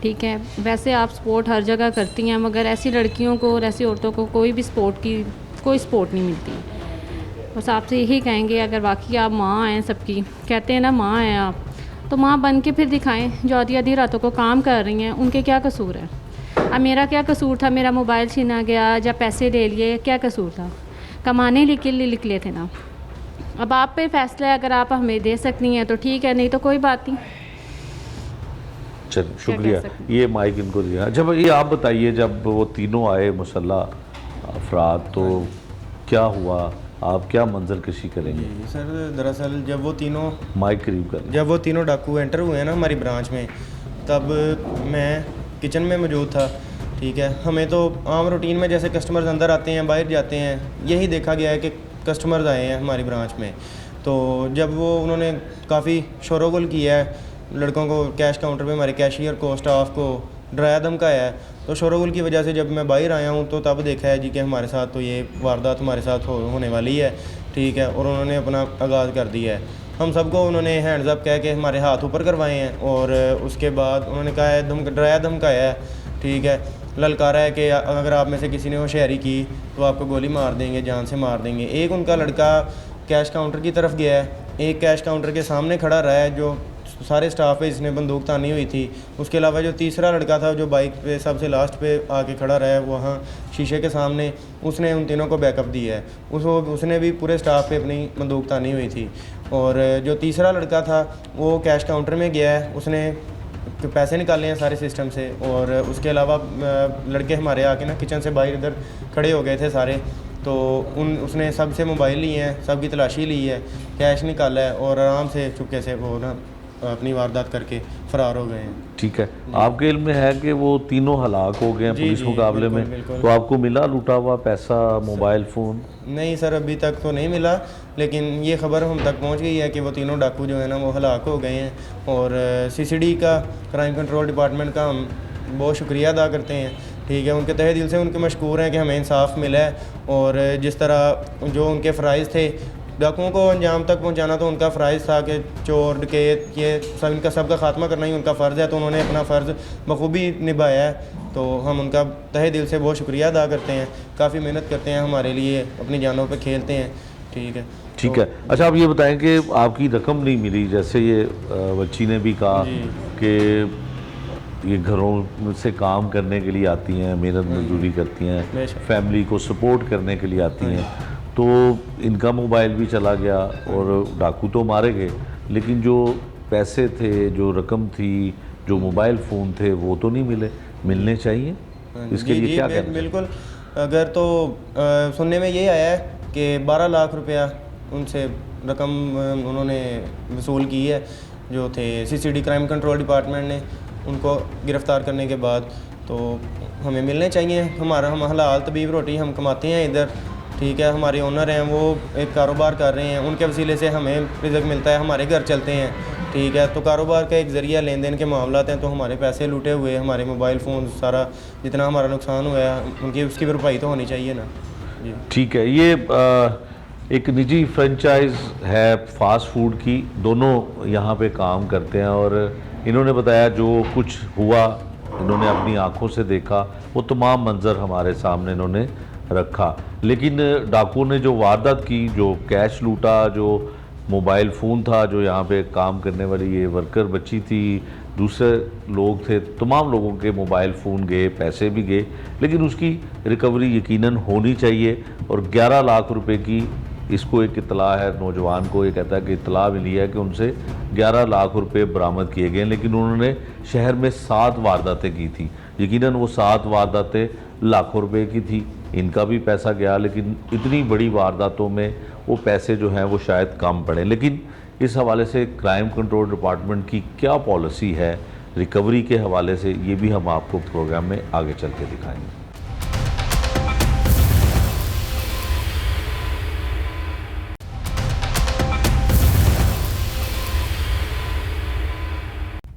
S6: ठीक है, वैसे आप सपोर्ट हर जगह करती हैं, मगर ऐसी लड़कियों को और ऐसी औरतों को कोई सपोर्ट नहीं मिलती। बस आपसे यही कहेंगे, अगर वाकई आप माँ हैं सबकी, कहते हैं ना माँ हैं आप, तो माँ बन के फिर दिखाएं। जो आधी आधी रातों को काम कर रही हैं, उनके क्या कसूर है? अब मेरा क्या कसूर था? मेरा मोबाइल छीना गया या पैसे ले लिए, क्या कसूर था? कमाने के लिए निकले थे ना। अब आप पे फैसला है, अगर आप हमें दे सकती हैं तो ठीक है, नहीं तो कोई बात नहीं।
S1: चल, शुक्रिया। ये माइक इनको दिया। जब ये आप बताइए, जब वो तीनों आए मुसल्लह अफराद, तो क्या हुआ? आप क्या मंजर कशी करेंगे?
S7: सर दरअसल जब वो तीनों
S1: माइक करीब कर।
S7: जब वो तीनों डाकू एंटर हुए हैं ना हमारी ब्रांच में, तब मैं किचन में मौजूद था। ठीक है, हमें तो आम रूटीन में जैसे कस्टमर्स अंदर आते हैं बाहर जाते हैं, यही देखा गया है कि कस्टमर्स आए हैं हमारी ब्रांच में। तो जब वो उन्होंने काफ़ी शोरगुल किया है, लड़कों को कैश काउंटर पे, हमारे कैशियर को, स्टाफ को डराया धमकाया है, तो शोरगुल की वजह से जब मैं बाहर आया हूँ तो तब देखा है जी कि हमारे साथ तो ये वारदात हमारे साथ होने वाली है। ठीक है, और उन्होंने अपना आगाज़ कर दिया है। हम सबको उन्होंने हैंड्स अप कह के हमारे हाथ ऊपर करवाए हैं, और उसके बाद उन्होंने कहा है, डराया धमकाया है। ठीक है, ललकारा है कि अगर आप में से किसी ने होशियारी की तो आपको गोली मार देंगे, जान से मार देंगे। एक उनका लड़का कैश काउंटर की तरफ गया है, एक कैश काउंटर के सामने खड़ा रहा है जो सारे स्टाफ पे इसने बंदूक तानी हुई थी। उसके अलावा जो तीसरा लड़का था जो बाइक पे सबसे लास्ट पे आके खड़ा रहा है वहाँ शीशे के सामने, उसने उन तीनों को बैकअप दिया है। उसने भी पूरे स्टाफ पे अपनी बंदूक तानी हुई थी। और जो तीसरा लड़का था वो कैश काउंटर में गया है, उसने पैसे निकाले हैं सारे सिस्टम से। और उसके अलावा लड़के हमारे आके ना किचन से बाहर इधर खड़े हो गए थे सारे, तो उसने सबसे मोबाइल लिए हैं, सबकी तलाशी ली है, कैश निकाला है, और आराम से चुपके से वो ना अपनी वारदात करके फ़रार हो गए हैं।
S1: ठीक है, आपके इल्म में है कि वो तीनों हलाक हो गए हैं पुलिस मुकाबले में?
S7: बिल्कुल।
S1: तो आपको मिला लूटा हुआ पैसा, मोबाइल फ़ोन?
S7: नहीं सर, अभी तक तो नहीं मिला, लेकिन ये खबर हम तक पहुंच गई है कि वो तीनों डाकू जो है ना वो हलाक हो गए हैं। और सीसीडी का, क्राइम कंट्रोल डिपार्टमेंट का हम बहुत शुक्रिया अदा करते हैं। ठीक है, उनके तहे दिल से उनके मशकूर हैं कि हमें इंसाफ मिला है। और जिस तरह जो उनके फ़राइज़ थे डाकुओं को अंजाम तक पहुंचाना, तो उनका फ़राइज़ था कि चोर डकैत ये सब इनका सबका ख़ात्मा करना ही उनका फ़र्ज़ है, तो उन्होंने अपना फ़र्ज़ बखूबी निभाया है। तो हम उनका तहे दिल से बहुत शुक्रिया अदा करते हैं। काफ़ी मेहनत करते हैं हमारे लिए, अपनी जानों पे खेलते हैं। ठीक है,
S1: ठीक है। अच्छा, आप ये बताएं कि आपकी रकम नहीं मिली, जैसे ये बच्ची ने भी कहा कि ये घरों से काम करने के लिए आती हैं, मेहनत मजदूरी करती हैं, फैमिली को सपोर्ट करने के लिए आती हैं, तो इनका मोबाइल भी चला गया और डाकू तो मारे गए, लेकिन जो पैसे थे, जो रकम थी, जो मोबाइल फ़ोन थे, वो तो नहीं मिले। मिलने चाहिए, इसके लिए क्या कहना?
S7: बिल्कुल, अगर तो सुनने में ये आया है कि 12 लाख रुपया उनसे रकम उन्होंने वसूल की है, जो थे सीसीडी क्राइम कंट्रोल डिपार्टमेंट ने उनको गिरफ़्तार करने के बाद। तो हमें मिलने चाहिए। हम हलाल तबीब रोटी हम कमाते हैं इधर। ठीक है, हमारे ओनर हैं, वो एक कारोबार कर रहे हैं, उनके वसीले से हमें रिज़्क मिलता है, हमारे घर चलते हैं। ठीक है, तो कारोबार का एक ज़रिया लेन देन के मामलात हैं, तो हमारे पैसे लूटे हुए, हमारे मोबाइल फ़ोन, सारा जितना हमारा नुकसान हुआ है उनकी उसकी भरपाई तो होनी चाहिए ना जी।
S1: ठीक है, ये एक निजी फ्रेंचाइज है फास्ट फूड की, दोनों यहाँ पे काम करते हैं, और इन्होंने बताया जो कुछ हुआ इन्होंने अपनी आंखों से देखा, वो तमाम मंजर हमारे सामने इन्होंने रखा। लेकिन डाकुओं ने जो वारदात की, जो कैश लूटा, जो मोबाइल फ़ोन था, जो यहाँ पे काम करने वाली ये वर्कर बच्ची थी, दूसरे लोग थे, तमाम लोगों के मोबाइल फ़ोन गए, पैसे भी गए, लेकिन उसकी रिकवरी यकीनन होनी चाहिए। और 11 लाख रुपए की इसको एक इतला है, नौजवान को ये कहता है कि इतला मिली है कि उनसे 11 लाख रुपए बरामद किए गए, लेकिन उन्होंने शहर में 7 वारदातें की थी। यकीनन वो 7 वारदातें लाखों रुपए की थी, इनका भी पैसा गया, लेकिन इतनी बड़ी वारदातों में वो पैसे जो हैं वो शायद कम पड़े। लेकिन इस हवाले से क्राइम कंट्रोल डिपार्टमेंट की क्या पॉलिसी है रिकवरी के हवाले से, ये भी हम आपको प्रोग्राम में आगे चल के दिखाएंगे।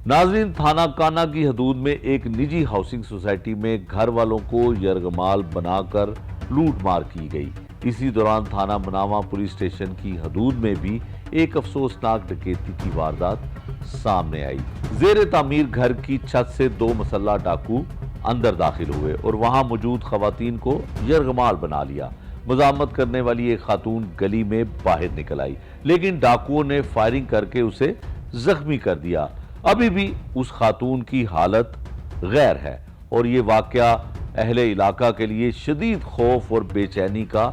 S1: नाज़रीन, थाना काना की हदूद में एक निजी हाउसिंग सोसाइटी में घर वालों को यरगमाल बनाकर लूट मार की गई। इसी दौरान थाना मनावा पुलिस स्टेशन की हदूद में भी एक अफसोसनाक डकैती की वारदात सामने आई। जेर तामीर घर की छत से 2 मसल्ला डाकू अंदर दाखिल हुए और वहां मौजूद खवातीन को यरगमाल बना लिया। मज़ाहमत करने वाली एक खातून गली में बाहर निकल आई, लेकिन डाकुओं ने फायरिंग करके उसे जख्मी कर दिया। अभी भी उस खातून की हालत गैर है और ये वाकया अहले इलाका के लिए शदीद खौफ और बेचैनी का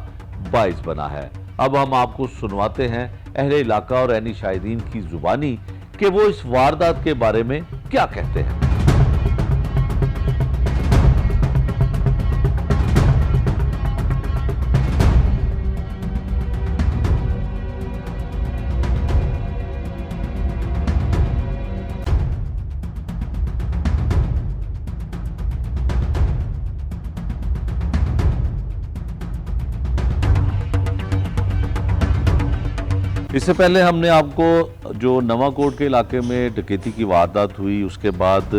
S1: बाइस बना है। अब हम आपको सुनवाते हैं अहले इलाका और ऐनी शाहिदीन की जुबानी कि वो इस वारदात के बारे में क्या कहते हैं। इससे पहले हमने आपको जो नवाकोट के इलाके में डकैती की वारदात हुई, उसके बाद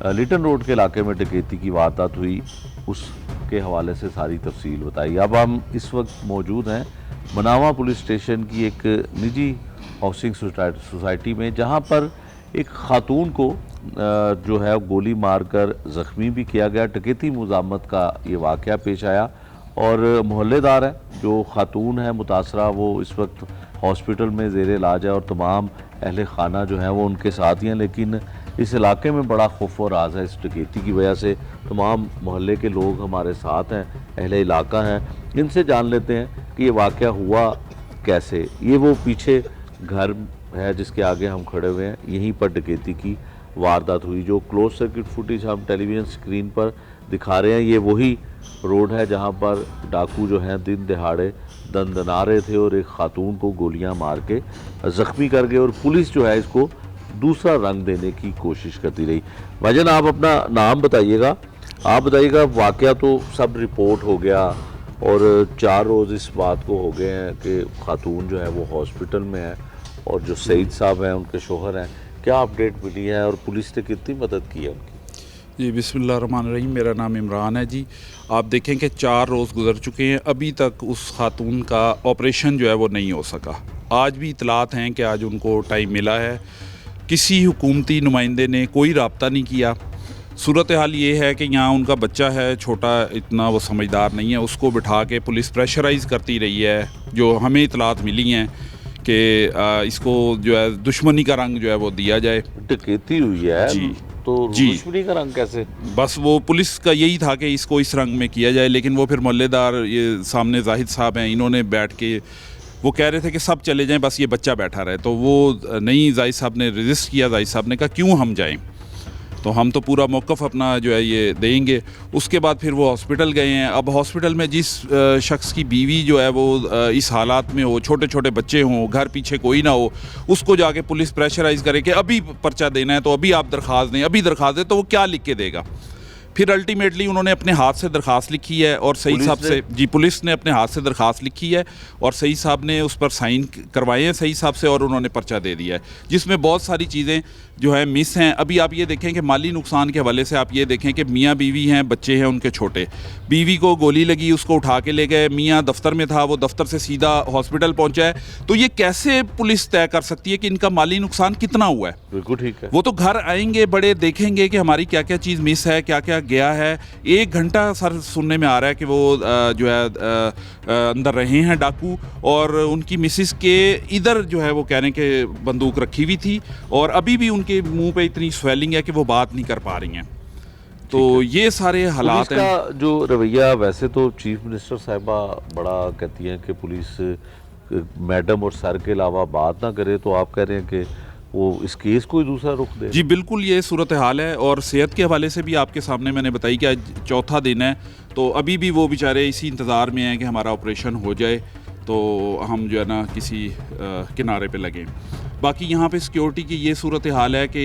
S1: लिटन रोड के इलाके में डकैती की वारदात हुई, उसके हवाले से सारी तफसील बताई। अब हम इस वक्त मौजूद हैं मनावा पुलिस स्टेशन की एक निजी हाउसिंग सोसाइटी में, जहां पर एक खातून को जो है गोली मारकर ज़ख्मी भी किया गया। डकैती मुज़ाहमत का ये वाक़या पेश आया और मोहल्लेदार है जो खातून है मुतासरा, वो इस वक्त हॉस्पिटल में ज़ेर इलाज है और तमाम अहले खाना जो हैं वो उनके साथ ही हैं। लेकिन इस इलाके में बड़ा खौफ और राज है इस डकैती की वजह से। तमाम मोहल्ले के लोग हमारे साथ हैं, अहले इलाका हैं, इनसे जान लेते हैं कि ये वाक़या हुआ कैसे। ये वो पीछे घर है जिसके आगे हम खड़े हुए हैं, यहीं पर डकैती की वारदात हुई। जो क्लोज सर्किट फुटेज हम टेलीविज़न स्क्रीन पर दिखा रहे हैं, ये वही रोड है जहाँ पर डाकू जो हैं दिन दिहाड़े दंदना रहे थे और एक खातून को गोलियां मार के ज़ख्मी कर गए और पुलिस जो है इसको दूसरा रंग देने की कोशिश करती रही। भाईजान, आप अपना नाम बताइएगा। आप बताइएगा, वाक़या तो सब रिपोर्ट हो गया और 4 रोज़ इस बात को हो गए हैं कि खातून जो है वो हॉस्पिटल में है और जो सईद साहब हैं उनके शोहर हैं, क्या अपडेट मिली है और पुलिस ने कितनी मदद की है उनकी?
S8: जी बिस्मिल्लाहिर्रहमानिर्रहीम, मेरा नाम इमरान है जी। आप देखें कि 4 रोज़ गुजर चुके हैं, अभी तक उस खातून का ऑपरेशन जो है वो नहीं हो सका। आज भी इतलात हैं कि आज उनको टाइम मिला है, किसी हुकूमती नुमाइंदे ने कोई रब्ता नहीं किया। सूरत हाल ये है कि यहाँ उनका बच्चा है छोटा, इतना वो समझदार नहीं है, उसको बिठा के पुलिस प्रेशराइज़ करती रही है। जो हमें इतलात मिली हैं कि इसको जो है दुश्मनी का रंग जो है वो दिया जाए।
S1: डकैती हुई है
S8: जी,
S1: तो दुश्मनी का रंग कैसे?
S8: बस वो पुलिस का यही था कि इसको इस रंग में किया जाए, लेकिन वो फिर मोहल्लेदार ये सामने जाहिद साहब हैं, इन्होंने बैठ के वो कह रहे थे कि सब चले जाएं, बस ये बच्चा बैठा रहे। तो वो नहीं, जाहिद साहब ने रजिस्ट किया। जाहिद साहब ने कहा क्यों हम जाएं, तो हम तो पूरा मौक़िफ़ अपना जो है ये देंगे। उसके बाद फिर वो हॉस्पिटल गए हैं। अब हॉस्पिटल में जिस शख्स की बीवी जो है वो इस हालात में हो, छोटे छोटे बच्चे हों, घर पीछे कोई ना हो, उसको जाके पुलिस प्रेशराइज़ करे कि अभी पर्चा देना है तो अभी आप दरख्वास्त दें, अभी दरख्वास्त दें, तो वो क्या लिख के देगा? फिर अल्टीमेटली उन्होंने अपने हाथ से दरख्वास्त लिखी है और सईद साहब से, जी पुलिस ने अपने हाथ से दरख्वास्त लिखी है और सईद साहब ने उस पर साइन करवाए हैं सईद साहब से और उन्होंने पर्चा दे दिया है, जिसमें बहुत सारी चीज़ें जो है मिस हैं। अभी आप ये देखें कि माली नुकसान के हवाले से आप ये देखें कि मियाँ बीवी हैं, बच्चे हैं उनके छोटे, बीवी को गोली लगी, उसको उठा के ले गए, मियाँ दफ्तर में था, वो दफ्तर से सीधा हॉस्पिटल पहुँचा है। तो ये कैसे पुलिस तय कर सकती है कि इनका माली नुकसान कितना हुआ है?
S1: बिल्कुल ठीक है।
S8: वो तो घर आएंगे, बड़े देखेंगे कि हमारी क्या क्या चीज़ मिस है, क्या क्या गया है। 1 घंटा सर सुनने में आ रहा है कि वो जो है अंदर रहे हैं डाकू, और उनकी मिसिस के इधर जो है वो कह रहे हैं कि बंदूक रखी हुई थी और अभी भी उनके मुंह पे इतनी स्वेलिंग है कि वो बात नहीं कर पा रही हैं। तो ये सारे हालात हैं।
S1: पुलिस का जो रवैया, वैसे तो चीफ मिनिस्टर साहिबा बड़ा कहती हैं कि पुलिस मैडम और सर के अलावा बात ना करे, तो आप कह रहे हैं कि वो इस केस को ही दूसरा रुख दे?
S8: जी बिल्कुल, ये सूरत हाल है। और सेहत के हवाले से भी आपके सामने मैंने बताई कि आज 4था दिन है, तो अभी भी वो बेचारे इसी इंतज़ार में हैं कि हमारा ऑपरेशन हो जाए तो हम जो है ना किसी किनारे पे लगें। बाकी यहाँ पे सिक्योरिटी की ये सूरत हाल है कि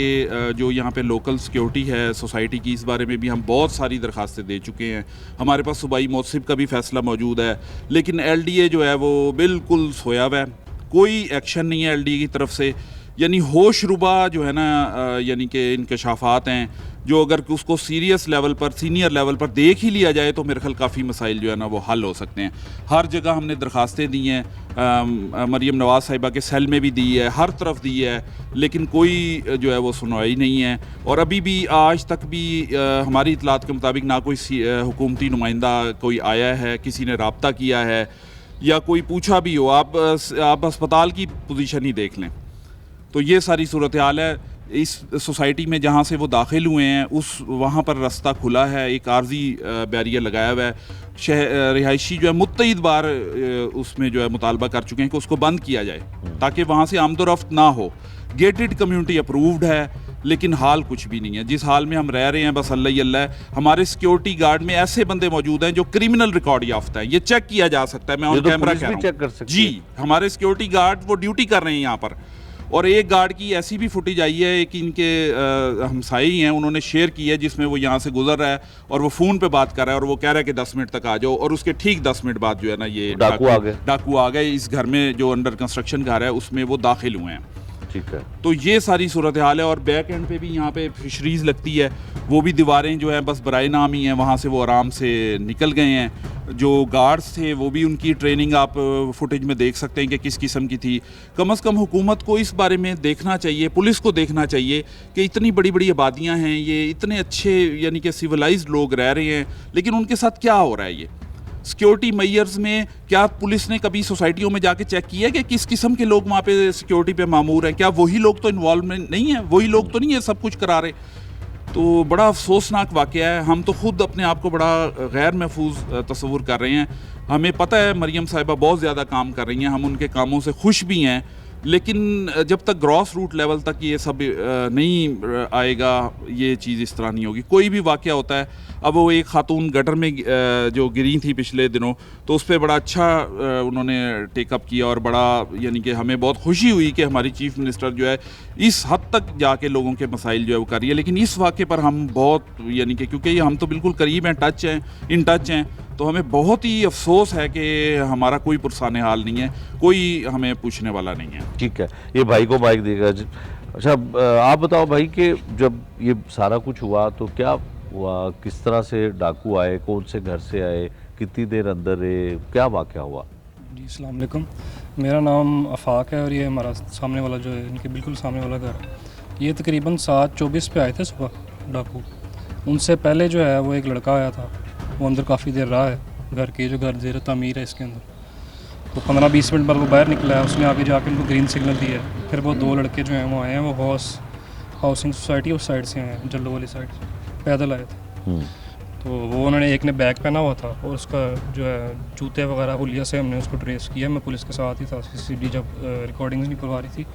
S8: जो यहाँ पे लोकल सिक्योरिटी है सोसाइटी की, इस बारे में भी हम बहुत सारी दरखास्तें दे चुके हैं। हमारे पास सूबाई मौसिब का भी फ़ैसला मौजूद है, लेकिन LDA जो है वो बिल्कुल सोया हुआ है, कोई एक्शन नहीं है LDA की तरफ से। यानी होशरुबा जो है ना, यानी कि इंकशाफात हैं जो अगर उसको सीरियस लेवल पर, सीनियर लेवल पर देख ही लिया जाए तो मेरे ख्याल काफ़ी मसाइल जो है ना वो हल हो सकते हैं। हर जगह हमने दरखास्तें दी हैं, मरीम नवाज़ साहिबा के सेल में भी दी है, हर तरफ दी है, लेकिन कोई जो है वो सुनवाई नहीं है। और अभी भी आज तक भी हमारी इतलात के मुताबिक ना कोई हुकूमती नुमाइंदा कोई आया है, किसी ने रब्ता किया है या कोई पूछा भी हो। आप अस्पताल की पोजीशन ही देख लें। तो ये सारी सूरत हाल है। इस सोसाइटी में जहाँ से वो दाखिल हुए हैं उस वहाँ पर रास्ता खुला है, एक आर्जी बैरियर लगाया हुआ है। रिहायशी जो है मुत्तईद बार उसमें जो है मुतालबा कर चुके हैं कि उसको बंद किया जाए ताकि वहाँ से आमदोरफ्त ना हो। गेटेड कम्युनिटी अप्रूव्ड है, लेकिन हाल कुछ भी नहीं है। जिस हाल में हम रह रहे हैं बस अल्लाह ही अल्लाह है। हमारे सिक्योरिटी गार्ड में ऐसे बंदे मौजूद हैं जो क्रिमिनल रिकॉर्ड याफ्ता है, ये चेक किया जा सकता है। मैं ऑन कैमरा कह रहा हूँ जी, हमारे सिक्योरिटी गार्ड वो ड्यूटी कर रहे हैं यहाँ पर। और एक गार्ड की ऐसी भी फुटेज आई है कि इनके हमसाए ही हैं, उन्होंने शेयर की है, जिसमें वो यहाँ से गुजर रहा है और वो फ़ोन पे बात कर रहा है और वो कह रहा है कि 10 मिनट तक आ जाओ, और उसके ठीक 10 मिनट बाद जो है ना ये डाकू आ गए। इस घर में जो अंडर कंस्ट्रक्शन घर है उसमें वो दाखिल हुए हैं। ठीक है, तो ये सारी सूरत हाल है। और बैक एंड पे भी यहाँ पे फिशरीज़ लगती है, वो भी दीवारें जो हैं बस बराए नाम ही हैं, वहाँ से वो आराम से निकल गए हैं। जो गार्ड्स थे वो भी, उनकी ट्रेनिंग आप फुटेज में देख सकते हैं कि किस किस्म की थी। कम से कम हुकूमत को इस बारे में देखना चाहिए, पुलिस को देखना चाहिए कि इतनी बड़ी बड़ी आबादियाँ हैं, ये इतने अच्छे यानी कि सिविलाइज्ड लोग रह रहे हैं, लेकिन उनके साथ क्या हो रहा है। ये सिक्योरिटी मेयर्स में क्या पुलिस ने कभी सोसाइटियों में जाके चेक किया कि किस किस्म के लोग वहाँ पे सिक्योरिटी पे मामूर हैं? क्या वही लोग तो इन्वॉल्वमेंट नहीं है, वही लोग तो नहीं है सब कुछ करा रहे? तो बड़ा अफसोसनाक वाक़या है। हम तो ख़ुद अपने आप को बड़ा गैर महफूज तस्वुर कर रहे हैं। हमें पता है मरियम साहिबा बहुत ज़्यादा काम कर रही हैं, हम उनके कामों से खुश भी हैं, लेकिन जब तक ग्रॉस रूट लेवल तक ये सब नहीं आएगा ये चीज़ इस तरह नहीं होगी। कोई भी वाक़या होता है, अब वो एक खातून गटर में जो गिरी थी पिछले दिनों, तो उस पर बड़ा अच्छा उन्होंने टेकअप किया और बड़ा यानी कि हमें बहुत खुशी हुई कि हमारी चीफ़ मिनिस्टर जो है इस हद तक जाके लोगों के मसाइल जो है वो कर रही है। लेकिन इस वाक़े पर हम बहुत यानी कि क्योंकि हम तो बिल्कुल करीब हैं, इन टच हैं, तो हमें बहुत ही अफसोस है कि हमारा कोई पुरसाने हाल नहीं है, कोई हमें पूछने वाला नहीं है।
S1: ठीक है, ये भाई को माइक देगा। अच्छा, आप बताओ भाई कि जब ये सारा कुछ हुआ तो क्या हुआ, किस तरह से डाकू आए, कौन से घर से आए, कितनी देर अंदर रहे, क्या वाक़या हुआ?
S9: जी अस्सलाम वालेकुम, मेरा नाम आफाक है और ये हमारा सामने वाला जो है इनके बिल्कुल सामने वाला घर है। ये तकरीबन 7:24 पे आए थे सुबह डाकू। उनसे पहले जो है वो एक लड़का आया था, वो अंदर काफ़ी देर रहा है घर के, जो घर ज़ेर तामीर है इसके अंदर। तो 15-20 मिनट बाद वो बाहर निकला है, उसने आगे जाके उनको ग्रीन सिग्नल दिया है। फिर वो 2 लड़के जो हैं वो आए हैं, वो हाउसिंग सोसाइटी उस साइड से आए हैं, जल्लो वाली साइड से पैदल आए थे। तो वो उन्होंने, एक ने बैग पहना हुआ था और उसका जो है जूते वगैरह हुलिया से हमने उसको ट्रेस किया। मैं पुलिस के साथ ही था, CCTV जब रिकॉर्डिंग्स निकलवा रही थी,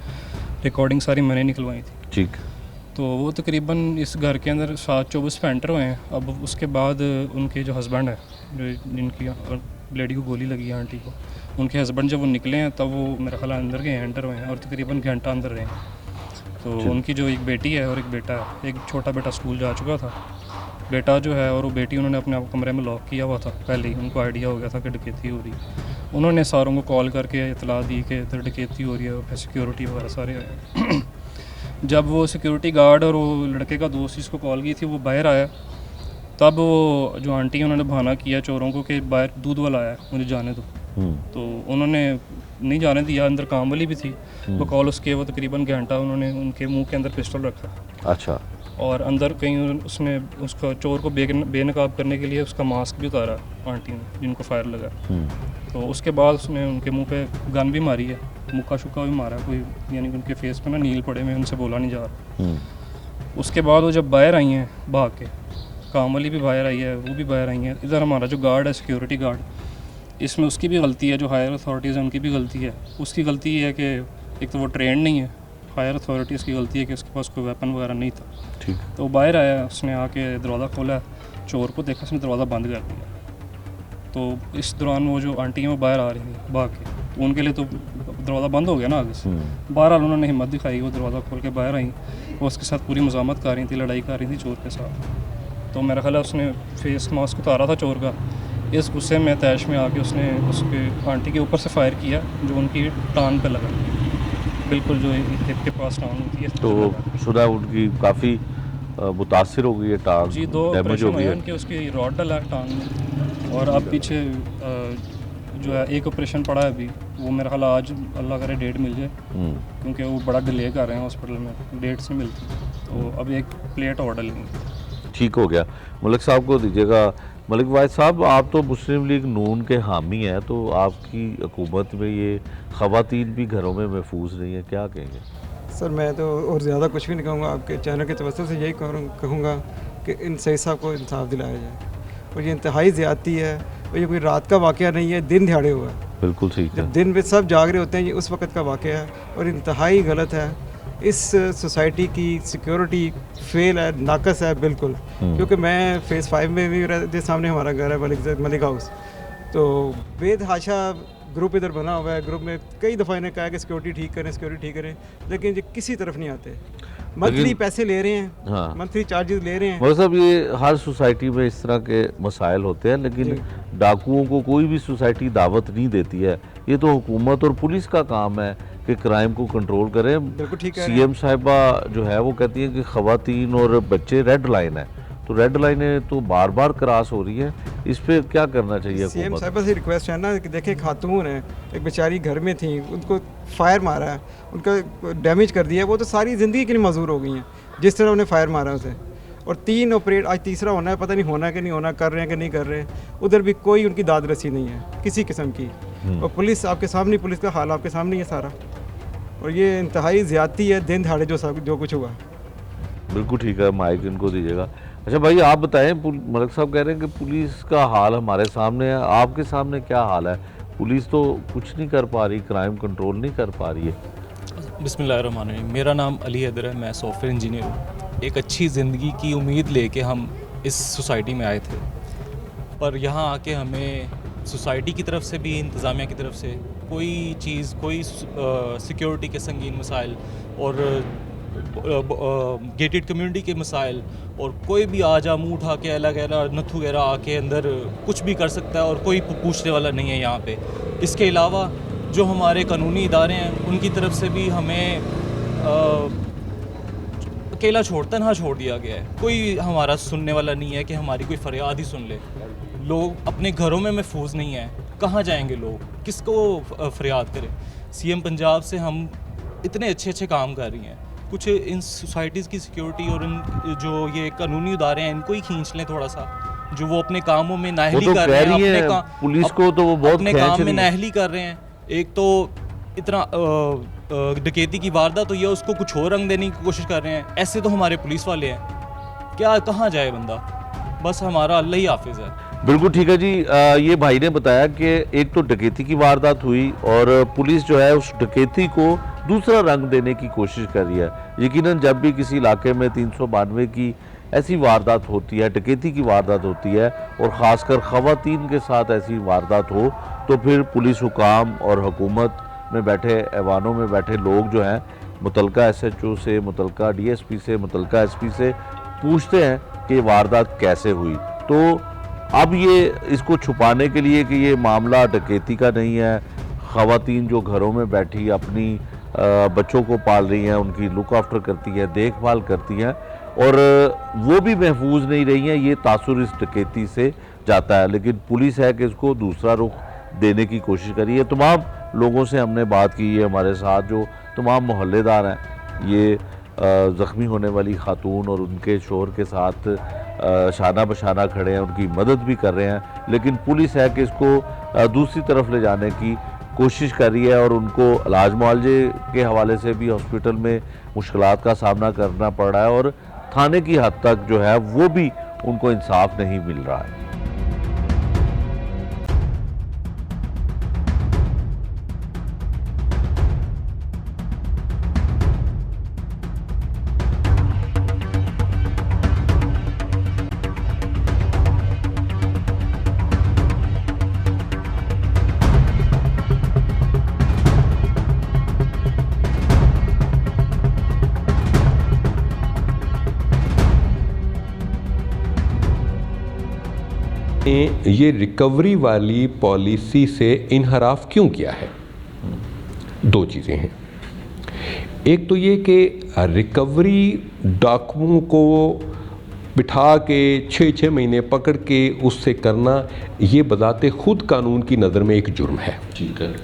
S9: रिकॉर्डिंग सारी मैंने निकलवाई थी। ठीक। तो वो तकरीबन इस घर के अंदर 7:24 पे एंटर हुए हैं। अब उसके बाद उनके जो हस्बैंड है, जो जिनकी लेडी को गोली लगी है, आंटी को, उनके हस्बैंड जब वो निकले हैं तब वो मेरा ख्याल अंदर गए, एंटर हुए हैं और तकरीबन घंटा अंदर रहे हैं। तो उनकी जो एक बेटी है और एक बेटा है, एक छोटा बेटा स्कूल जा चुका था, बेटा जो है, और वो बेटी उन्होंने अपने आप कमरे में लॉक किया हुआ था पहले ही। उनको आइडिया हो गया था कि डकैती हो रही है। उन्होंने सारों को कॉल करके इतला दी कि इधर डकैती हो रही है, फिर सिक्योरिटी वगैरह सारे आए। जब वो सिक्योरिटी गार्ड और वो लड़के का दोस्त जिसको कॉल की थी वो बाहर आया, तब वो जो आंटी है उन्होंने बहाना किया चोरों को कि बाहर दूध वाला आया, मुझे जाने दो। तो उन्होंने नहीं जाने दिया, अंदर काम वाली भी थी। वो कॉल उसके वो तकरीबन घंटा उन्होंने उनके मुंह के अंदर पिस्टल रखा। अच्छा। और अंदर कहीं उसने उसका चोर को बेनकाब करने के लिए उसका मास्क भी उतारा आंटी ने, जिनको फायर लगा। तो उसके बाद उसने उनके मुंह पे गन भी मारी है, मुक्का शुक्का भी मारा कोई, यानी कि उनके फेस पे ना नील पड़े में, उनसे बोला नहीं जा रहा। उसके बाद वो जब बाहर आई हैं भाग के, काम वाली भी बाहर आई है, वो भी बाहर आई हैं। इधर हमारा जो गार्ड है, सिक्योरिटी गार्ड, इसमें उसकी भी गलती है, जो हायर अथॉरिटीज़ हैं उनकी भी गलती है। उसकी गलती है कि एक तो वो ट्रेंड नहीं है, हायर अथॉरिटीज़ की गलती है कि उसके पास कोई वेपन वगैरह नहीं था। ठीक। तो बाहर आया, उसने आके दरवाज़ा खोला, चोर को देखा, उसने दरवाज़ा बंद कर दिया। तो इस दौरान वो जो आंटी हैं वो बाहर आ रही थी भाग के, तो उनके लिए तो दरवाज़ा बंद हो गया ना आगे से। बहरहाल उन्होंने हिम्मत दिखाई, वो दरवाज़ा खोल के बाहर आई, वो उसके साथ पूरी मज़ामत कर रही थी, लड़ाई कर रही थी चोर के साथ। तो मेरा ख्याल है उसने फेस मास्क उतारा था चोर का, इस गुस्से में तैश में आके उसने उसके आंटी के ऊपर से फायर किया जो उनकी टांग पे लगा, बिल्कुल जो हिप के पास टांग होती है।
S1: तो सुना उनकी काफ़ी मुतासिर हो गई है टांग,
S9: जी 2
S1: डैमेज हो
S9: ऑपरेशन
S1: गई
S9: हुए
S1: है।
S9: उनके, उसकी रॉड डला है टांग में, और अब पीछे जो है एक ऑपरेशन पड़ा है अभी, वो मेरा ख्याल आज अल्लाह करे डेट मिल जाए, क्योंकि वो बड़ा डिले कर रहे हैं हॉस्पिटल में, डेट्स नहीं मिलती, तो अब एक प्लेट और डलेंगे।
S1: ठीक हो गया। मलिक साहब को दीजिएगा। मलिक वाहिद साहब, आप तो मुस्लिम लीग नून के हामी हैं, तो आपकी हुकूमत में ये ख़वातीन भी घरों में महफूज नहीं है, क्या कहेंगे?
S10: सर मैं तो और ज़्यादा कुछ भी नहीं कहूँगा, आपके चैनल के तवज्जुह से यही कहूँगा कि इन सईद साहब को इंसाफ दिलाया जाए, और ये इंतहाई ज़्यादती है, और ये कोई रात का वाक़या नहीं है, दिन दिहाड़े हुआ है।
S1: बिल्कुल ठीक है।
S10: जब दिन में सब जाग रहे होते हैं, ये उस वक्त का वाक़या है और इंतहाई गलत है। इस सोसाइटी की सिक्योरिटी फेल है, नाकस है बिल्कुल, क्योंकि मैं फ़ेज़ 5 में भी रहते, सामने हमारा घर है मलिक हाउस, तो बेतहाशा ग्रुप इधर बना हुआ है। ग्रुप में कई दफ़ा इन्हें कहा कि सिक्योरिटी ठीक करें, लेकिन ये किसी तरफ नहीं आते। मंथली पैसे ले रहे हैं,
S1: हाँ।
S10: मंथली चार्जेस ले रहे हैं।
S1: मतलब ये हर सोसाइटी में इस तरह के मसाइल होते हैं, लेकिन डाकुओं को कोई भी सोसाइटी दावत नहीं देती है। ये तो हुकूमत और पुलिस का काम है कि क्राइम को कंट्रोल करें।
S10: बिल्कुल ठीक है।
S1: सीएम साहिबा जो है वो कहती हैं कि ख़वातीन और बच्चे रेड लाइन है, तो रेड लाइनें तो बार बार क्रॉस हो रही है, इस पे क्या करना चाहिए?
S10: सीएम साहिबा से रिक्वेस्ट है ना कि देखें, खातून है, एक बेचारी घर में थी, उनको फायर मारा है, उनका डैमेज कर दिया, वो तो सारी ज़िंदगी के लिए मजबूर हो गई हैं जिस तरह उन्हें फायर मारा उसे। और 3 ऑपरेट, आज तीसरा होना है, पता नहीं होना है कि नहीं होना, कर रहे हैं कि नहीं कर रहे हैं। उधर भी कोई उनकी दाद रसी नहीं है किसी किस्म की, और पुलिस आपके सामने, पुलिस का हाल आपके सामने है सारा, और ये इंतहाई ज़्यादती है दिन दिहाड़े जो कुछ हुआ।
S1: बिल्कुल ठीक है, माइक इनको दीजिएगा। अच्छा भाई आप बताएं, मलिक साहब कह रहे हैं कि पुलिस का हाल हमारे सामने है, आपके सामने क्या हाल है? पुलिस तो कुछ नहीं कर पा रही, क्राइम कंट्रोल नहीं कर पा रही है।
S11: बिस्मिल्लाहिर्रहमानिर्रहीम। मेरा नाम अली हैदर है, मैं सॉफ्टवेयर इंजीनियर हूँ। एक अच्छी ज़िंदगी की उम्मीद लेके हम इस सोसाइटी में आए थे, पर यहाँ आके हमें सोसाइटी की तरफ से भी, इंतज़ामिया की तरफ से कोई चीज़, कोई सिक्योरिटी के संगीन मसाइल और गेटेड कम्युनिटी के मसाइल, और कोई भी आ जा मुँह उठा के अलग नथु वगैरह आके अंदर कुछ भी कर सकता है, और कोई पूछने वाला नहीं है यहाँ पे। इसके अलावा जो हमारे कानूनी इदारे हैं उनकी तरफ से भी हमें अकेला तनहा छोड़ दिया गया है। कोई हमारा सुनने वाला नहीं है कि हमारी कोई फरियाद ही सुन ले। लोग अपने घरों में महफूज नहीं है, कहाँ जाएंगे लोग, किसको फरियाद करें? सीएम पंजाब से हम इतने अच्छे काम कर रही हैं, कुछ इन सोसाइटीज़ की सिक्योरिटी और इन जो ये कानूनी इदारे हैं इनको ही खींच लें थोड़ा सा, जो वो अपने कामों में नाअहली
S1: तो
S11: कर रहे हैं,
S1: अपने पुलिस को तो वो बहुत
S11: अपने काम में नाअहली कर रहे हैं। एक तो इतना डकैती की वारदात तो ये उसको कुछ और रंग देने की कोशिश कर रहे हैं। ऐसे तो हमारे पुलिस वाले हैं, क्या कहाँ जाए बंदा? बस हमारा अल्लाह ही हाफिज़ है।
S1: बिल्कुल ठीक है जी। ये भाई ने बताया कि एक तो डकैती की वारदात हुई और पुलिस जो है उस डकैती को दूसरा रंग देने की कोशिश कर रही है। यकीनन जब भी किसी इलाके में 392 की ऐसी वारदात होती है, डकैती की वारदात होती है, और ख़ासकर ख़वातीन के साथ ऐसी वारदात हो, तो फिर पुलिस हुकाम और हुकूमत में बैठे, ऐवानों में बैठे लोग जो हैं मुतलका SHO से, मुतलका DSP से, मुतलका SP से पूछते हैं कि वारदात कैसे हुई। तो अब ये इसको छुपाने के लिए कि ये मामला डकैती का नहीं है, ख़वातीन जो घरों में बैठी अपनी बच्चों को पाल रही हैं, उनकी लुक आफ्टर करती है, देखभाल करती हैं, और वो भी महफूज नहीं रही हैं, ये तासुर इस डकैती से जाता है। लेकिन पुलिस है कि इसको दूसरा रुख देने की कोशिश करी है। तमाम लोगों से हमने बात की है, हमारे साथ जो तमाम मोहल्लेदार हैं, ये ज़ख्मी होने वाली खातून और उनके शोहर के साथ शाना बशाना खड़े हैं, उनकी मदद भी कर रहे हैं, लेकिन पुलिस है कि इसको दूसरी तरफ ले जाने की कोशिश कर रही है, और उनको इलाज मुआवजे के हवाले से भी हॉस्पिटल में मुश्किलात का सामना करना पड़ रहा है, और थाने की हद तक जो है वो भी उनको इंसाफ नहीं मिल रहा है।
S12: ये रिकवरी वाली पॉलिसी से इनहराफ क्यों किया है? दो चीज़ें हैं। एक तो ये कि रिकवरी डाकुओं को बिठा के 6-6 महीने पकड़ के उससे करना, ये बजाते खुद कानून की नज़र में एक जुर्म है।
S1: ठीक है।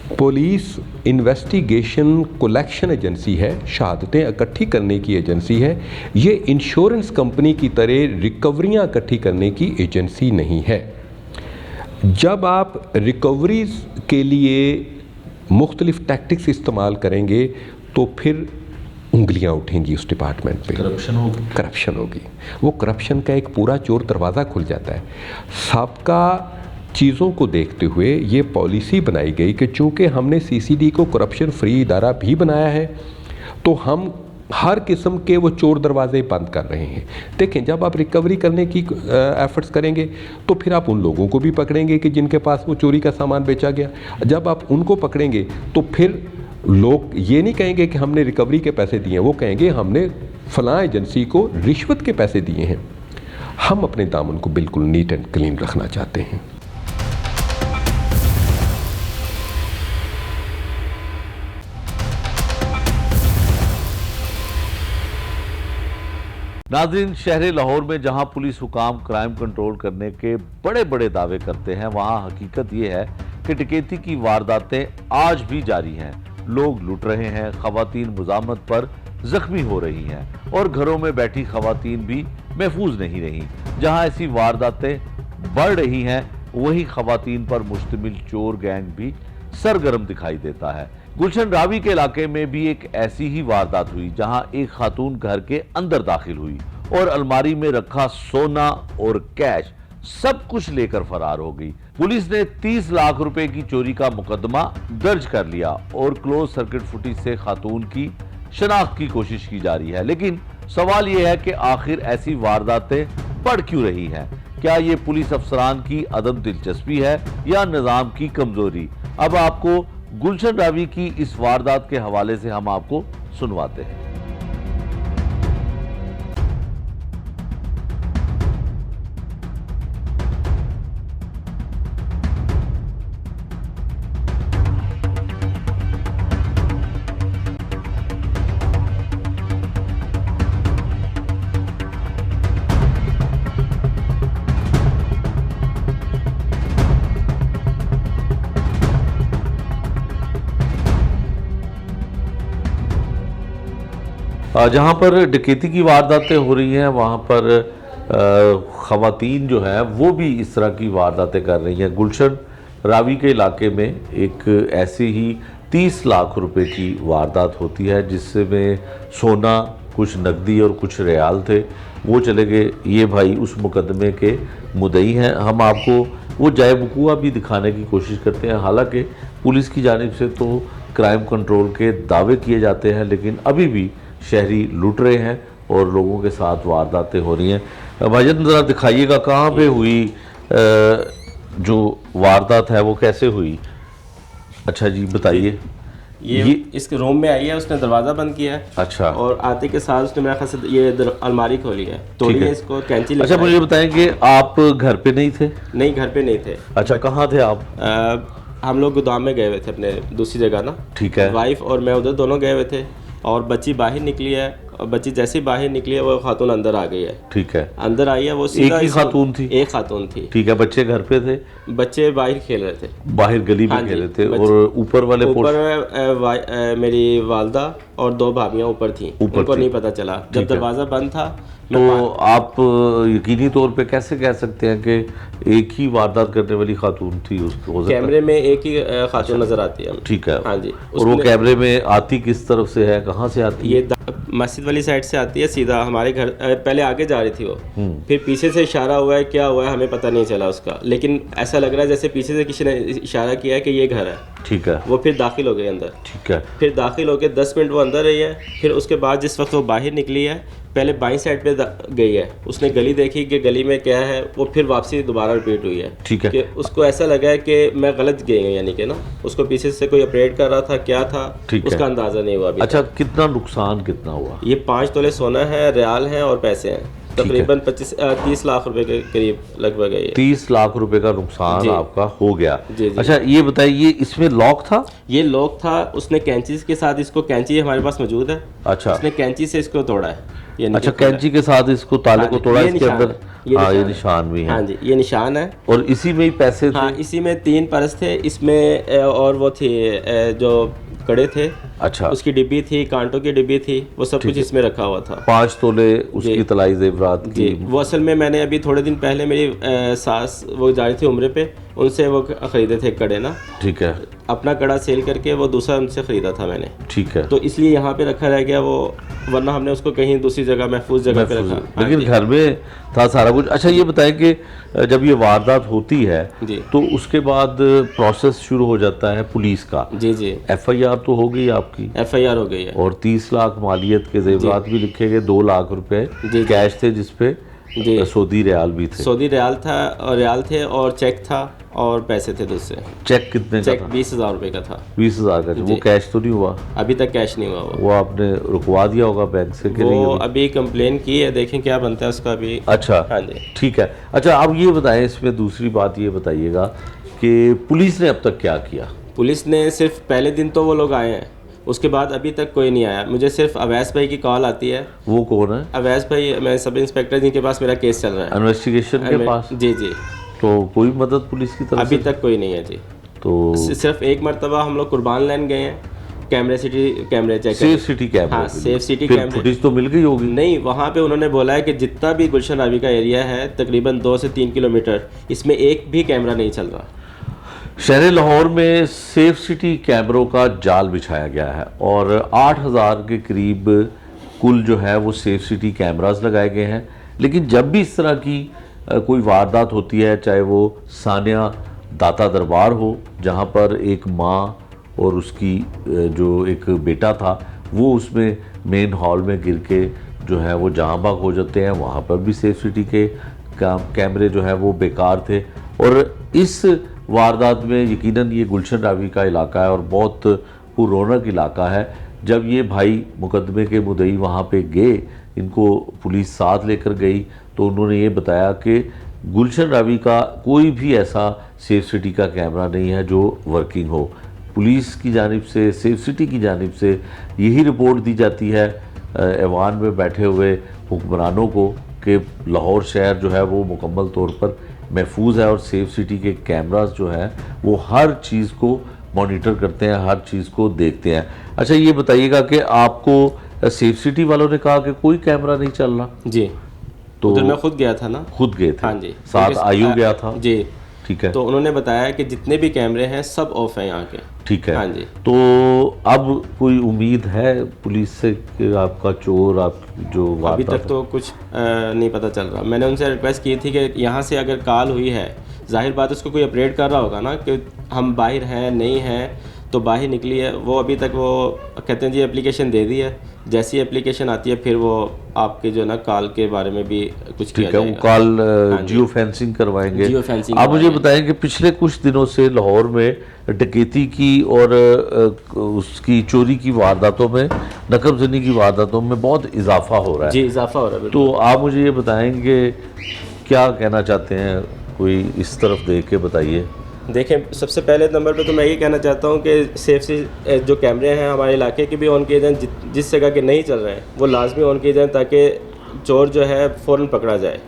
S12: पुलिस इन्वेस्टिगेशन कलेक्शन एजेंसी है, शहादतें इकट्ठी करने की एजेंसी है। ये इंश्योरेंस कंपनी की तरह रिकवरियाँ इकट्ठी करने की एजेंसी नहीं है। जब आप रिकवरीज के लिए मुख्तलिफ टैक्टिक्स इस्तेमाल करेंगे तो फिर उंगलियां उठेंगी उस डिपार्टमेंट पे, करप्शन होगी। वो करप्शन का एक पूरा चोर दरवाज़ा खुल जाता है। सबका चीज़ों को देखते हुए ये पॉलिसी बनाई गई कि चूँकि हमने सीसीडी को करप्शन फ्री इदारा भी बनाया है तो हम हर किस्म के वो चोर दरवाजे बंद कर रहे हैं। देखें, जब आप रिकवरी करने की एफर्ट्स करेंगे तो फिर आप उन लोगों को भी पकड़ेंगे कि जिनके पास वो चोरी का सामान बेचा गया। जब आप उनको पकड़ेंगे तो फिर लोग ये नहीं कहेंगे कि हमने रिकवरी के पैसे दिए हैं, वो कहेंगे हमने फलां एजेंसी को रिश्वत के पैसे दिए हैं। हम अपने दामन को बिल्कुल नीट एंड क्लीन रखना चाहते हैं।
S1: नाज़रीन, शहर लाहौर में जहां पुलिस हुकाम क्राइम कंट्रोल करने के बड़े बड़े दावे करते हैं, वहां हकीकत ये है कि डकैती की वारदातें आज भी जारी हैं। लोग लूट रहे हैं, खवातीन मुजामत पर जख्मी हो रही हैं और घरों में बैठी खवातीन भी महफूज नहीं रही। जहां ऐसी वारदातें बढ़ रही हैं, वहीं खवातीन पर मुश्तमिल चोर गैंग भी सरगर्म दिखाई देता है। गुलशन रावी के इलाके में भी एक ऐसी ही वारदात हुई जहां एक खातून घर के अंदर दाखिल हुई और अलमारी में रखा सोना और कैश सब कुछ लेकर फरार हो गई। पुलिस ने 30 लाख रुपए की चोरी का मुकदमा दर्ज कर लिया और क्लोज सर्किट फुटेज से खातून की शनाख्त की कोशिश की जा रही है। लेकिन सवाल यह है कि आखिर ऐसी वारदातें बढ़ क्यों रही हैं? क्या ये पुलिस अफसरान की अदम दिलचस्पी है या निजाम की कमजोरी? अब आपको गुलशन रावी की इस वारदात के हवाले से हम आपको सुनवाते हैं। जहाँ पर डकैती की वारदातें हो रही हैं, वहाँ पर ख़वातीन जो है वो भी इस तरह की वारदातें कर रही हैं। गुलशन रावी के इलाके में एक ऐसी ही 30 लाख रुपए की वारदात होती है जिसमें सोना, कुछ नकदी और कुछ रियाल थे, वो चले गए। ये भाई उस मुकदमे के मुद्दई हैं। हम आपको वो जाए वकूआ भी दिखाने की कोशिश करते हैं। हालांकि पुलिस की जानिब से तो क्राइम कंट्रोल के दावे किए जाते हैं, लेकिन अभी भी शहरी लूट रहे हैं और लोगों के साथ वारदातें हो रही हैं। भाईजान ज़रा दिखाइएगा कहाँ पे हुई जो वारदात है, वो कैसे हुई? अच्छा जी, बताइए।
S13: ये इस रूम में आई है, उसने दरवाज़ा बंद किया है।
S1: अच्छा। और
S13: आते के साथ उसने मेरे ख्याल से ये अलमारी खोली है, तोड़ी है इसको, कैंची।
S1: अच्छा, मुझे बताएं कि आप घर पे नहीं थे?
S13: नहीं, घर पे नहीं थे।
S1: अच्छा, कहाँ थे आप?
S13: हम लोग गोदाम में गए हुए थे अपने दूसरी जगह ना।
S1: ठीक है।
S13: वाइफ और मैं उधर दोनों गए हुए थे और बच्ची बाहर निकली है। और बच्ची जैसे ही बाहर निकली है वो खातून अंदर आ गई है।
S1: ठीक है।
S13: अंदर आई है वो सीधा।
S1: एक ही खातून थी?
S13: एक खातून थी।
S1: ठीक है। बच्चे घर पे थे?
S13: बच्चे बाहर खेल रहे थे, बाहर
S1: गली में खेल रहे थे। और ऊपर वाले
S13: मेरी वालदा और 2 भाभियां ऊपर थी, उनको नहीं पता चला जब दरवाज़ा बंद था।
S1: तो आप यकीनी तौर पे कैसे कह सकते हैं कि एक ही वारदात करने वाली खातून थी? उसको
S13: कैमरे में एक ही खातून नजर आती है।
S1: ठीक है।
S13: हाँ जी।
S1: और वो कैमरे में आती किस तरफ से है, कहाँ से आती है?
S13: ये मस्जिद वाली साइड से आती है, सीधा हमारे घर। पहले आगे जा रही थी वो, फिर पीछे से इशारा हुआ है, क्या हुआ है हमें पता नहीं चला उसका, लेकिन ऐसा लग रहा है जैसे पीछे से किसी ने इशारा किया है कि ये घर है।
S1: ठीक है।
S13: वो फिर दाखिल हो गए अंदर।
S1: ठीक है।
S13: फिर दाखिल होकर 10 मिनट वो अंदर रही है। फिर उसके बाद जिस वक्त वो बाहर निकली है, पहले बाईं साइड पे गई है, उसने गली देखी कि गली में क्या है, वो फिर वापसी दोबारा रिपीट हुई है।
S1: ठीक है।
S13: कि उसको ऐसा लगा है कि मैं गलत गई हूँ, यानी कि ना उसको पीछे से कोई ऑपरेट कर रहा था, क्या था उसका अंदाजा नहीं हुआ अभी।
S1: अच्छा, कितना नुकसान कितना हुआ?
S13: ये 5 तोले सोना है, रियाल है और पैसे हैं। तकरीबन 30 लाख रुपए के करीब लगभग है ये।
S1: 30 लाख रुपए का नुकसान
S13: जी।
S1: आपका हो गया।
S13: जी, जी।
S1: अच्छा ये बताइए, इसमें लॉक था?
S13: ये लॉक था, उसने कैंची के साथ इसको, कैंची हमारे पास मौजूद है।
S1: अच्छा,
S13: उसने कैंची से इसको तोड़ा है। ये
S1: अच्छा, कैंची के साथ इसको ताले को तोड़ा, इसके अंदर ये निशान भी है।
S13: हाँ जी, ये निशान है।
S1: और इसी में ही पैसे थे?
S13: हाँ, इसी में 3 पर्स थे, इसमें और वो थी जो कड़े थे।
S1: अच्छा,
S13: उसकी डिब्बी थी, कांटों की डिब्बी थी, वो सब कुछ इसमें रखा हुआ था।
S1: 5 तोले उसकी तलाई जेवरात की।
S13: वो असल में मैंने अभी थोड़े दिन पहले मेरी सास वो जा रही थी उम्रे पे, उनसे वो खरीदे थे कड़े ना।
S1: ठीक है।
S13: अपना कड़ा सेल करके वो दूसरा उनसे ख़रीदा था मैंने।
S1: ठीक है।
S13: तो इसलिए यहाँ पे रखा रह गया वो, वरना हमने उसको कहीं दूसरी जगह महफूज जगह पे रखा।
S1: लेकिन घर में था सारा कुछ। अच्छा ये बताएं कि जब ये वारदात होती है तो उसके बाद प्रोसेस शुरू हो जाता है पुलिस का।
S13: जी जी।
S1: FIR तो हो गई आपकी?
S13: FIR हो गई है।
S1: और 30 लाख मालियत के जेवरात भी लिखे गए, 2 लाख रुपए कैश थे जिसपे सऊदी रियाल भी थे।
S13: सऊदी रियाल था, और रियाल थे, और चेक था, और पैसे थे दूसरे।
S1: चेक कितने का था?
S13: 20,000 रुपए का था।
S1: 20,000 का। वो कैश तो नहीं हुआ?
S13: अभी तक कैश नहीं हुआ।
S1: वो आपने रुकवा दिया होगा बैंक से कि नहीं?
S13: वो अभी कंप्लेन की है, देखें क्या बनता है उसका अभी।
S1: अच्छा,
S13: हाँ जी,
S1: ठीक है। अच्छा अब ये बताएं, इसमें दूसरी बात ये बताइएगा कि पुलिस ने अब तक क्या किया?
S13: पुलिस ने सिर्फ पहले दिन तो वो लोग आए हैं, उसके बाद अभी तक कोई नहीं आया। मुझे सिर्फ अवैस भाई की कॉल आती है।
S1: वो कौन है?
S13: अवैस भाई, मैं सब इंस्पेक्टर जिनके पास मेरा केस चल रहा है,
S1: इन्वेस्टिगेशन के पास।
S13: जी जी।
S1: तो कोई मदद पुलिस की तरफ
S13: अभी तक कोई नहीं है जी।
S1: तो
S13: सिर्फ एक मरतबा हम लोग कुर्बान लैंड गए हैं, कैमरे चेक,
S1: सेफ सिटी कैमरे।
S13: हाँ, सेफ सिटी कैमरे।
S1: फुटेज तो मिल गई होगी?
S13: नहीं, वहाँ पे उन्होंने बोला है कि जितना भी गुलशन रावी का एरिया है तकरीबन 2 से 3 किलोमीटर, इसमें एक भी कैमरा नहीं चल रहा।
S1: शहर लाहौर में सेफ सिटी कैमरों का जाल बिछाया गया है और 8,000 के करीब कुल जो है वो सेफ सिटी कैमरास लगाए गए हैं। लेकिन जब भी इस तरह की कोई वारदात होती है, चाहे वो सानिया दाता दरबार हो जहाँ पर एक माँ और उसकी जो एक बेटा था वो उसमें मेन हॉल में गिर के जो है वो जहाँ भाग हो जाते हैं, वहाँ पर भी सेफ सिटी के कैमरे जो है वो बेकार थे। और इस वारदात में यकीनन ये गुलशन रावी का इलाका है और बहुत पुररौनक इलाका है। जब ये भाई मुकदमे के मुद्दई वहाँ पे गए, इनको पुलिस साथ लेकर गई, तो उन्होंने ये बताया कि गुलशन रावी का कोई भी ऐसा सेफ सिटी का कैमरा नहीं है जो वर्किंग हो। पुलिस की जानिब से, सेफ सिटी की जानिब से यही रिपोर्ट दी जाती है ऐवान में बैठे हुए हुक्मरानों को कि लाहौर शहर जो है वो मुकम्मल तौर पर महफूज है और सेफ सिटी के कैमरास जो हैं वो हर चीज़ को मॉनिटर करते हैं, हर चीज़ को देखते हैं। अच्छा ये बताइएगा कि आपको सेफ सिटी वालों ने कहा कि कोई कैमरा नहीं चल रहा?
S13: जी, तो उधर मैं खुद गया था ना।
S1: खुद गए थे?
S13: हाँ जी,
S1: साथ आयु गया था?
S13: जी,
S1: ठीक है।
S13: तो उन्होंने बताया कि जितने भी कैमरे हैं सब ऑफ हैं यहाँ के।
S1: ठीक है।
S13: हाँ जी।
S1: तो अब कोई उम्मीद है पुलिस से कि आपका चोर, आप जो
S13: अभी तक तो कुछ नहीं पता चल रहा। मैंने उनसे रिक्वेस्ट की थी कि यहाँ से अगर कॉल हुई है, जाहिर बात उसको कोई अपडेट कर रहा होगा ना कि हम बाहर हैं नहीं हैं, तो बाहर निकली है। वो अभी तक वो कहते हैं जी एप्लीकेशन दे दी है, जैसी एप्लीकेशन आती है फिर वो आपके जो ना कॉल के बारे में भी कुछ किया जाएगा।
S1: वो कॉल जियो फेंसिंग करवाएंगे।
S13: Geo fencing.
S1: आप मुझे बताएं कि पिछले कुछ दिनों से लाहौर में डकैती की और उसकी चोरी की वारदातों में, नकबजनी की वारदातों में बहुत इजाफा हो रहा है।
S13: जी, इजाफा हो रहा है।
S1: तो आप मुझे ये बताएंगे क्या कहना चाहते हैं, कोई इस तरफ देख के बताइए।
S13: देखें, सबसे पहले नंबर पे तो मैं ये कहना चाहता हूँ कि सेफ से जो कैमरे हैं हमारे इलाके के भी ऑन किए जाएँ, जिस जगह के नहीं चल रहे हैं वो लाजमी ऑन किए जाएँ ताकि चोर जो है फ़ौरन पकड़ा जाए।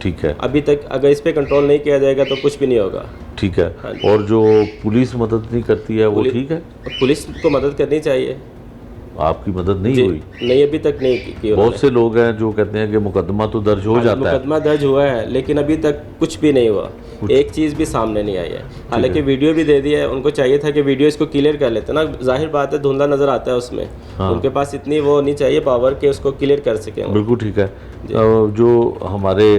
S1: ठीक है।
S13: अभी तक अगर इस पे कंट्रोल नहीं किया जाएगा तो कुछ भी नहीं होगा।
S1: ठीक है। और जो पुलिस मदद नहीं करती है वो ठीक है?
S13: पुलिस को मदद करनी चाहिए।
S1: आपकी मदद नहीं हुई?
S13: नहीं, अभी तक नहीं की।
S1: बहुत से लोग हैं जो कहते हैं कि मुकदमा तो दर्ज हो जाता है।
S13: मुकदमा दर्ज हुआ है लेकिन अभी तक कुछ भी नहीं हुआ, एक चीज़ भी सामने नहीं आई है। हालांकि वीडियो भी दे दिया है, उनको चाहिए था कि वीडियो इसको क्लियर कर लेते ना। जाहिर बात है धुंधला नज़र आता है उसमें। हाँ। उनके पास इतनी वो नहीं चाहिए पावर कि उसको क्लियर कर सकें।
S1: बिल्कुल ठीक है। जो हमारे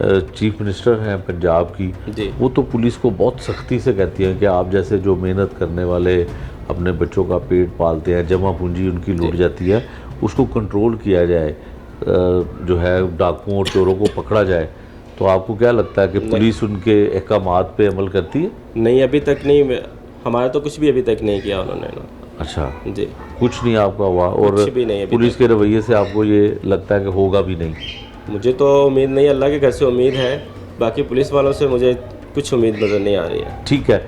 S1: चीफ मिनिस्टर हैं पंजाब की, वो तो पुलिस को बहुत सख्ती से कहती हैं कि आप जैसे जो मेहनत करने वाले अपने बच्चों का पेट पालते हैं, जमा पूंजी उनकी लूट जाती है, उसको कंट्रोल किया जाए, जो है डाकुओं और चोरों को पकड़ा जाए। तो आपको क्या लगता है कि पुलिस उनके अहकामात पे अमल करती है?
S13: नहीं, अभी तक नहीं। हमारा तो कुछ भी अभी तक नहीं किया उन्होंने ना।
S1: अच्छा
S13: जी,
S1: कुछ नहीं आपका हुआ? और पुलिस के रवैये से आपको ये लगता है कि होगा भी नहीं?
S13: मुझे तो उम्मीद नहीं, अल्लाह के घर से उम्मीद है, बाकी पुलिस वालों से मुझे कुछ उम्मीद नज़र नहीं आ रही है।
S1: ठीक है,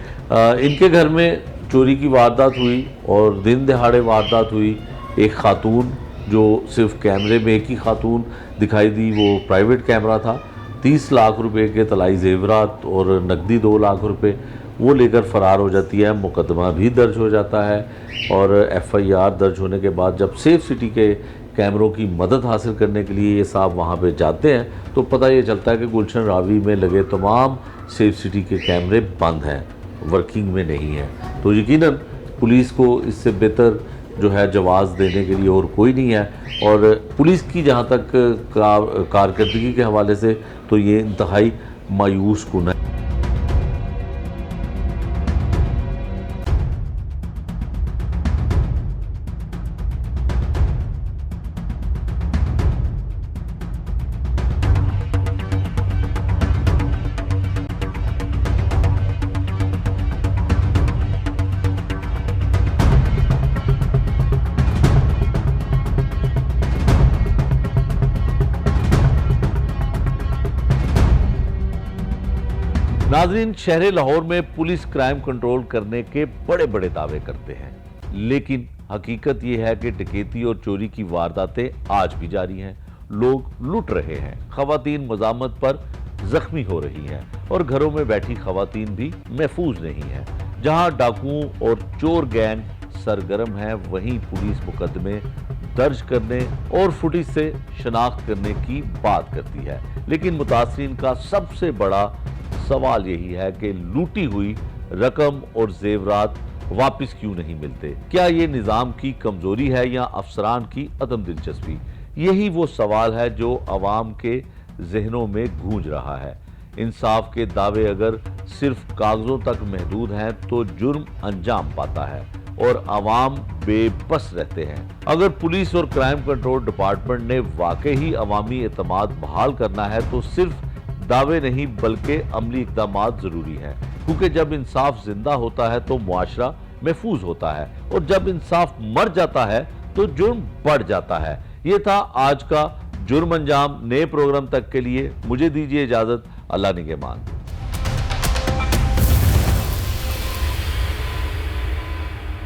S1: इनके घर में चोरी की वारदात हुई और दिन दहाड़े वारदात हुई। एक खातून जो सिर्फ कैमरे में एक ही खातून दिखाई दी, वो प्राइवेट कैमरा था। 30 लाख रुपए के तलाई जेवरात और नकदी 2 लाख रुपए वो लेकर फ़रार हो जाती है। मुकदमा भी दर्ज हो जाता है और FIR दर्ज होने के बाद जब सेफ सिटी के कैमरों की मदद हासिल करने के लिए ये साहब वहाँ पे जाते हैं तो पता ये चलता है कि गुलशन रावी में लगे तमाम सेफ सिटी के कैमरे बंद हैं, वर्किंग में नहीं है। तो यकीनन पुलिस को इससे बेहतर जो है जवाब देने के लिए और कोई नहीं है। और पुलिस की जहाँ तक कारकर्दगी के हवाले से तो ये इंतहाई मायूस कुन है। नाजरीन, शहर लाहौर में पुलिस क्राइम कंट्रोल करने के बड़े बड़े दावे करते हैं, लेकिन हकीकत यह है कि डकैती और चोरी की वारदातें आज भी जारी हैं। लोग लूट रहे हैं, खवातीन मज़ामत पर जख्मी हो रही हैं और घरों में बैठी खवातीन भी महफूज नहीं है। जहां डाकुओं और चोर गैंग सरगर्म है, वहीं पुलिस मुकदमे दर्ज करने और फुटेज से शनाख्त करने की बात करती है। लेकिन मुतासरीन का सबसे बड़ा सवाल यही है कि लूटी हुई रकम और जेवरात वापस क्यों नहीं मिलते? क्या ये निजाम की कमजोरी है या अफसरान की अदम दिलचस्पी? यही वो सवाल है जो अवाम के जहनों में गूंज रहा है। इंसाफ के दावे अगर सिर्फ कागजों तक महदूद हैं तो जुर्म अंजाम पाता है और अवाम बेबस रहते हैं। अगर पुलिस और क्राइम कंट्रोल डिपार्टमेंट ने वाकई ही अवामी एतमाद बहाल करना है तो सिर्फ दावे नहीं बल्कि अमली इक़दामात जरूरी हैं, क्योंकि जब इंसाफ जिंदा होता है तो मुआशरा महफूज होता है और जब इंसाफ मर जाता है तो जुर्म बढ़ जाता है। ये था आज का जुर्म अंजाम। नए प्रोग्राम तक के लिए मुझे दीजिए इजाजत। अल्लाह निगहबान।